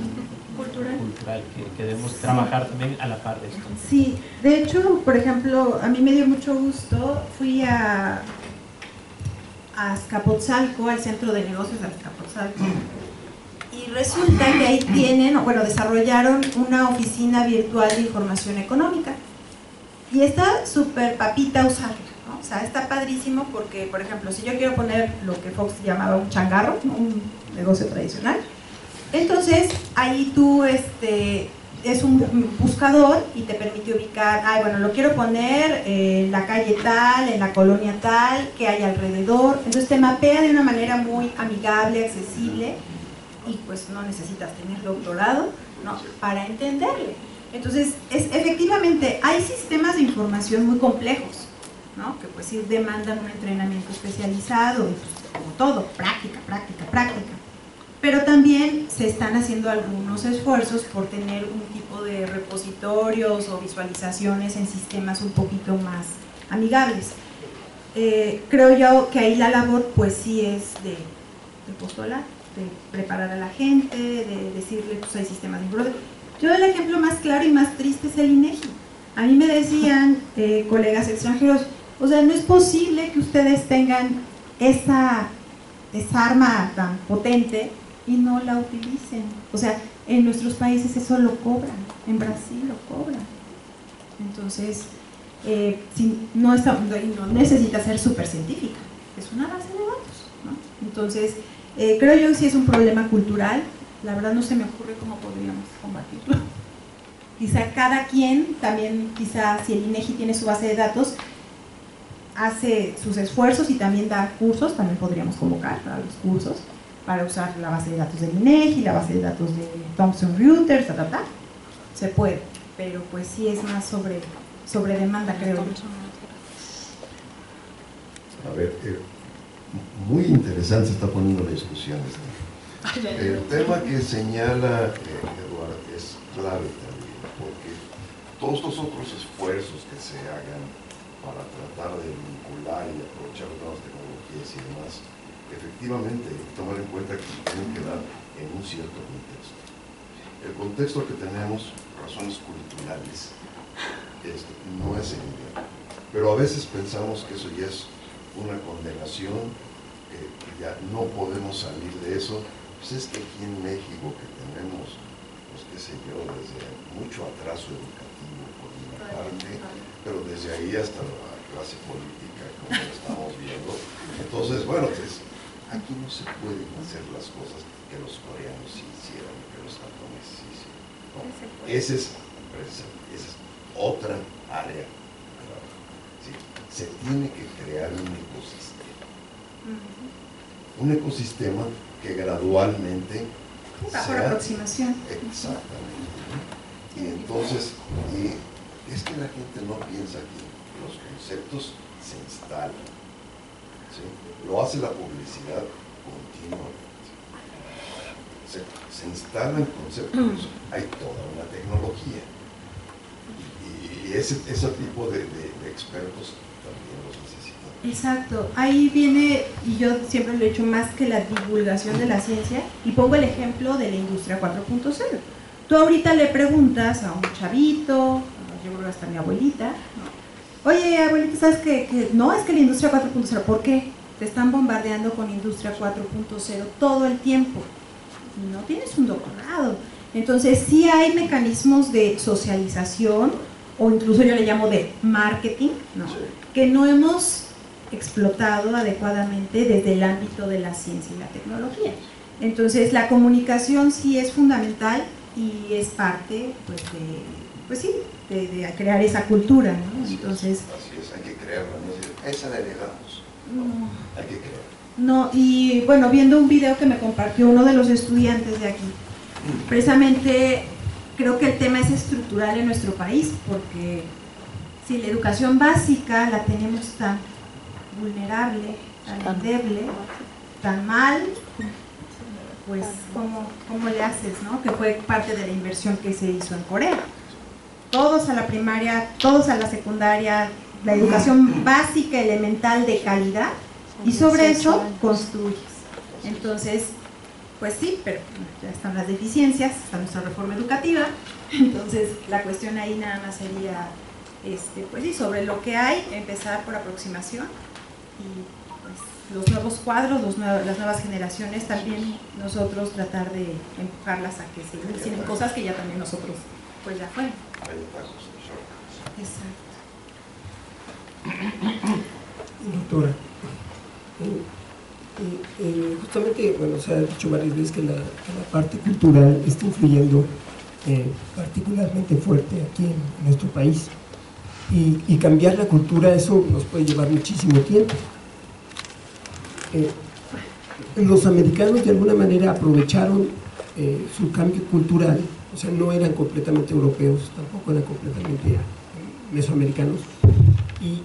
cultural que debemos trabajar también a la par de esto. Sí, de hecho, por ejemplo, a mí me dio mucho gusto, fui a Azcapotzalco, al centro de negocios de Azcapotzalco, y resulta que ahí tienen, bueno, desarrollaron una oficina virtual de información económica, y está súper papita usarla, ¿no? O sea, está padrísimo porque, por ejemplo, si yo quiero poner lo que Fox llamaba un changarro, ¿no?, un negocio tradicional, entonces ahí tú, es un buscador y te permite ubicar, bueno, lo quiero poner en la calle tal, en la colonia tal, que hay alrededor, entonces te mapea de una manera muy amigable, accesible, y pues no necesitas tener doctorado, ¿no?, para entenderle. Entonces, efectivamente, hay sistemas de información muy complejos, ¿no?, que pues sí demandan un entrenamiento especializado, y pues, como todo, práctica. Pero también se están haciendo algunos esfuerzos por tener un tipo de repositorios o visualizaciones en sistemas un poquito más amigables. Creo yo que ahí la labor pues sí es de postular, de preparar a la gente, de decirle, pues hay sistemas de información. Yo el ejemplo más claro y más triste es el INEGI. A mí me decían colegas extranjeros, o sea, no es posible que ustedes tengan esa arma tan potente y no la utilicen. O sea, en nuestros países eso lo cobran, en Brasil lo cobran. Entonces, no necesita ser súper científica, es una base de datos, ¿no? Entonces, creo yo que sí es un problema cultural. La verdad no se me ocurre cómo podríamos combatirlo. Quizá cada quien, también quizá si el INEGI tiene su base de datos, hace sus esfuerzos y también da cursos, también podríamos convocar a los cursos para usar la base de datos del INEGI, la base de datos de Thomson Reuters, se puede, pero pues sí es más sobre demanda, creo yo. A ver, muy interesante se está poniendo la discusión. El tema que señala Eduardo es clave también, porque todos los otros esfuerzos que se hagan para tratar de vincular y aprovechar nuevas tecnologías y demás, efectivamente hay que tomar en cuenta que se tienen que dar en un cierto contexto. El contexto que tenemos, razones culturales, no es el ideal. Pero a veces pensamos que eso ya es una condenación, que ya no podemos salir de eso. Pues es que aquí en México, que tenemos, pues qué sé yo, desde mucho atraso educativo por una parte, pero desde ahí hasta la clase política, como lo estamos viendo. Entonces, bueno, pues aquí no se pueden hacer las cosas que los coreanos sí hicieron, que los japoneses sí hicieron. No, esa es otra área. ¿Sí? Se tiene que crear un ecosistema. Un ecosistema que gradualmente bajo la aproximación. Exactamente, ¿no? Y entonces, es que la gente no piensa que los conceptos se instalan, ¿sí? Lo hace la publicidad continuamente. Se instalan conceptos, hay toda una tecnología. Y ese tipo de expertos también los necesitan. Exacto, ahí viene, y yo siempre lo he hecho, más que la divulgación de la ciencia, y pongo el ejemplo de la industria 4.0. Tú ahorita le preguntas a un chavito, yo creo que hasta a mi abuelita, ¿no? Oye, abuelita, ¿sabes que no, es que la industria 4.0, ¿por qué? Te están bombardeando con industria 4.0 todo el tiempo, y no tienes un doctorado. Entonces sí hay mecanismos de socialización, o incluso yo le llamo de marketing, ¿no? Sí. Que no hemos explotado adecuadamente desde el ámbito de la ciencia y la tecnología. Entonces la comunicación sí es fundamental y es parte, pues, de crear esa cultura, ¿no? Entonces, así es, hay que crearla, ¿no? Esa la heredamos, no, hay que crearla. no, y bueno, viendo un video que me compartió uno de los estudiantes de aquí, precisamente creo que el tema es estructural en nuestro país, porque si la educación básica la tenemos tan vulnerable, tan endeble, tan mal, pues ¿cómo le haces, no? Que fue parte de la inversión que se hizo en Corea. Todos a la primaria, todos a la secundaria, la educación básica, elemental de calidad, y sobre eso construyes. Entonces, pues sí, pero ya están las deficiencias, está nuestra reforma educativa, entonces la cuestión ahí nada más sería, pues sí, sobre lo que hay, empezar por aproximación, y pues los nuevos cuadros, las nuevas generaciones, también nosotros tratar de empujarlas a que se inicien cosas que ya también nosotros, pues ya fueron. Exacto. Doctora, justamente, bueno, se ha dicho varias veces que la parte cultural está influyendo particularmente fuerte aquí en nuestro país, y cambiar la cultura, eso nos puede llevar muchísimo tiempo. Los americanos de alguna manera aprovecharon su cambio cultural, o sea, no eran completamente europeos, tampoco eran completamente mesoamericanos,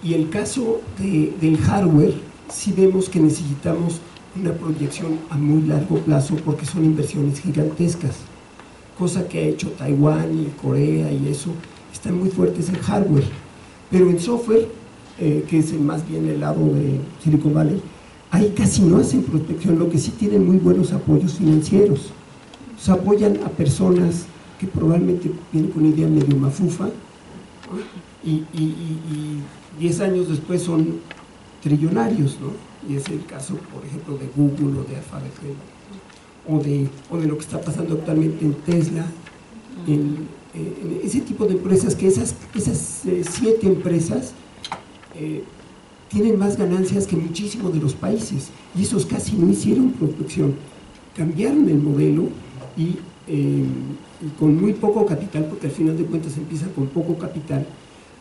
y el caso del hardware, sí vemos que necesitamos una proyección a muy largo plazo, porque son inversiones gigantescas, cosa que ha hecho Taiwán y Corea, y eso, están muy fuertes en hardware, pero en software, que es más bien el lado de Silicon Valley, ahí casi no hacen prospección, lo que sí tienen muy buenos apoyos financieros. O sea, apoyan a personas que probablemente vienen con una idea medio mafufa, ¿no? y 10 años después son trillonarios, ¿no? Y es el caso, por ejemplo, de Google o de Alphabet, ¿no? o de lo que está pasando actualmente en Tesla, en ese tipo de empresas, que esas 7 empresas tienen más ganancias que muchísimos de los países, y esos casi no hicieron prospección, cambiaron el modelo y con muy poco capital, porque al final de cuentas empieza con poco capital,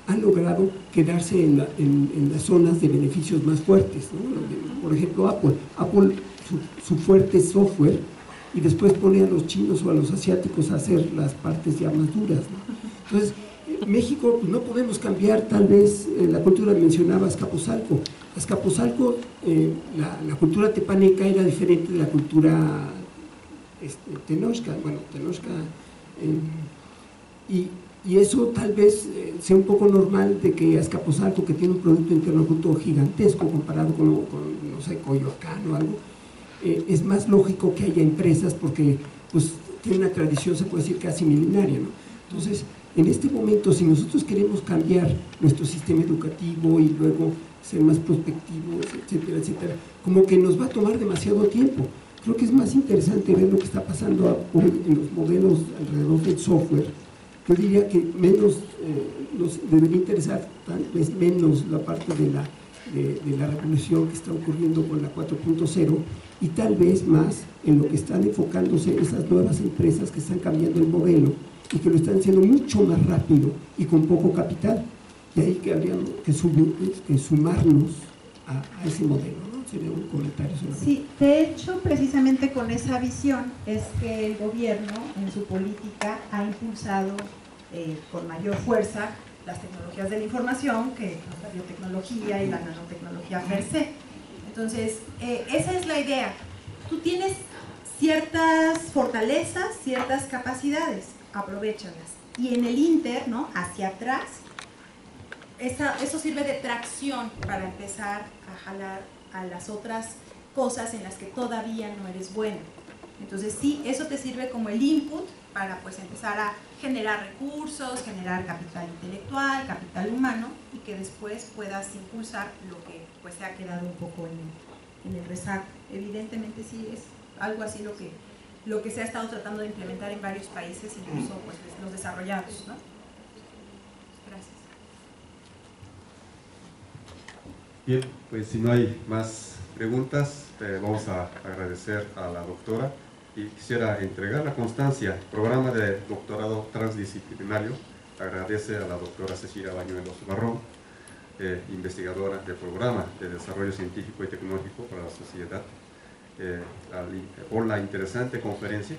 han logrado quedarse en las zonas de beneficios más fuertes, ¿no? Por ejemplo, Apple su fuerte es software, y después pone a los chinos o a los asiáticos a hacer las partes ya más duras, ¿no? Entonces, México, pues no podemos cambiar tal vez la cultura. Mencionaba Azcapotzalco. Azcapotzalco, la cultura tepaneca era diferente de la cultura tenochca, y eso tal vez sea un poco normal, de que Azcapotzalco, que tiene un Producto Interno Bruto gigantesco comparado con no sé, Coyoacán o algo, es más lógico que haya empresas, porque pues tiene una tradición, se puede decir, casi milenaria, ¿no? Entonces, En este momento, si nosotros queremos cambiar nuestro sistema educativo y luego ser más prospectivos, etcétera, etcétera, como que nos va a tomar demasiado tiempo. Creo que es más interesante ver lo que está pasando hoy en los modelos alrededor del software. Yo diría que menos nos debería interesar, tal vez menos la parte de la revolución que está ocurriendo con la 4.0 y tal vez más en lo que están enfocándose esas nuevas empresas que están cambiando el modelo y que lo están haciendo mucho más rápido y con poco capital. De ahí que habríamos que sumarnos a ese modelo, ¿no? Sería un comentario sobre eso. Sí, de hecho, precisamente con esa visión es que el gobierno en su política ha impulsado con mayor fuerza las tecnologías de la información, que la biotecnología y la nanotecnología per se. Entonces, esa es la idea. Tú tienes ciertas fortalezas, ciertas capacidades, aprovéchalas. Y en el inter, ¿no?, hacia atrás, eso sirve de tracción para empezar a jalar a las otras cosas en las que todavía no eres bueno. Entonces sí, eso te sirve como el input para pues empezar a generar recursos, generar capital intelectual, capital humano, y que después puedas impulsar lo que pues se ha quedado un poco en el rezago. Evidentemente sí es algo así lo que se ha estado tratando de implementar en varios países, incluso pues los desarrollados, ¿no? Gracias. Bien, pues si no hay más preguntas, vamos a agradecer a la doctora y quisiera entregar la constancia. Programa de doctorado transdisciplinario. Agradece a la doctora Cecilia Bañuelos Barrón, investigadora del Programa de Desarrollo Científico y Tecnológico para la Sociedad, por la interesante conferencia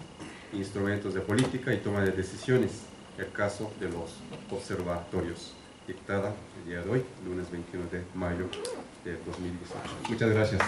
Instrumentos de Política y Toma de Decisiones, el caso de los observatorios, dictada el día de hoy, lunes 21 de mayo de 2018. Muchas gracias.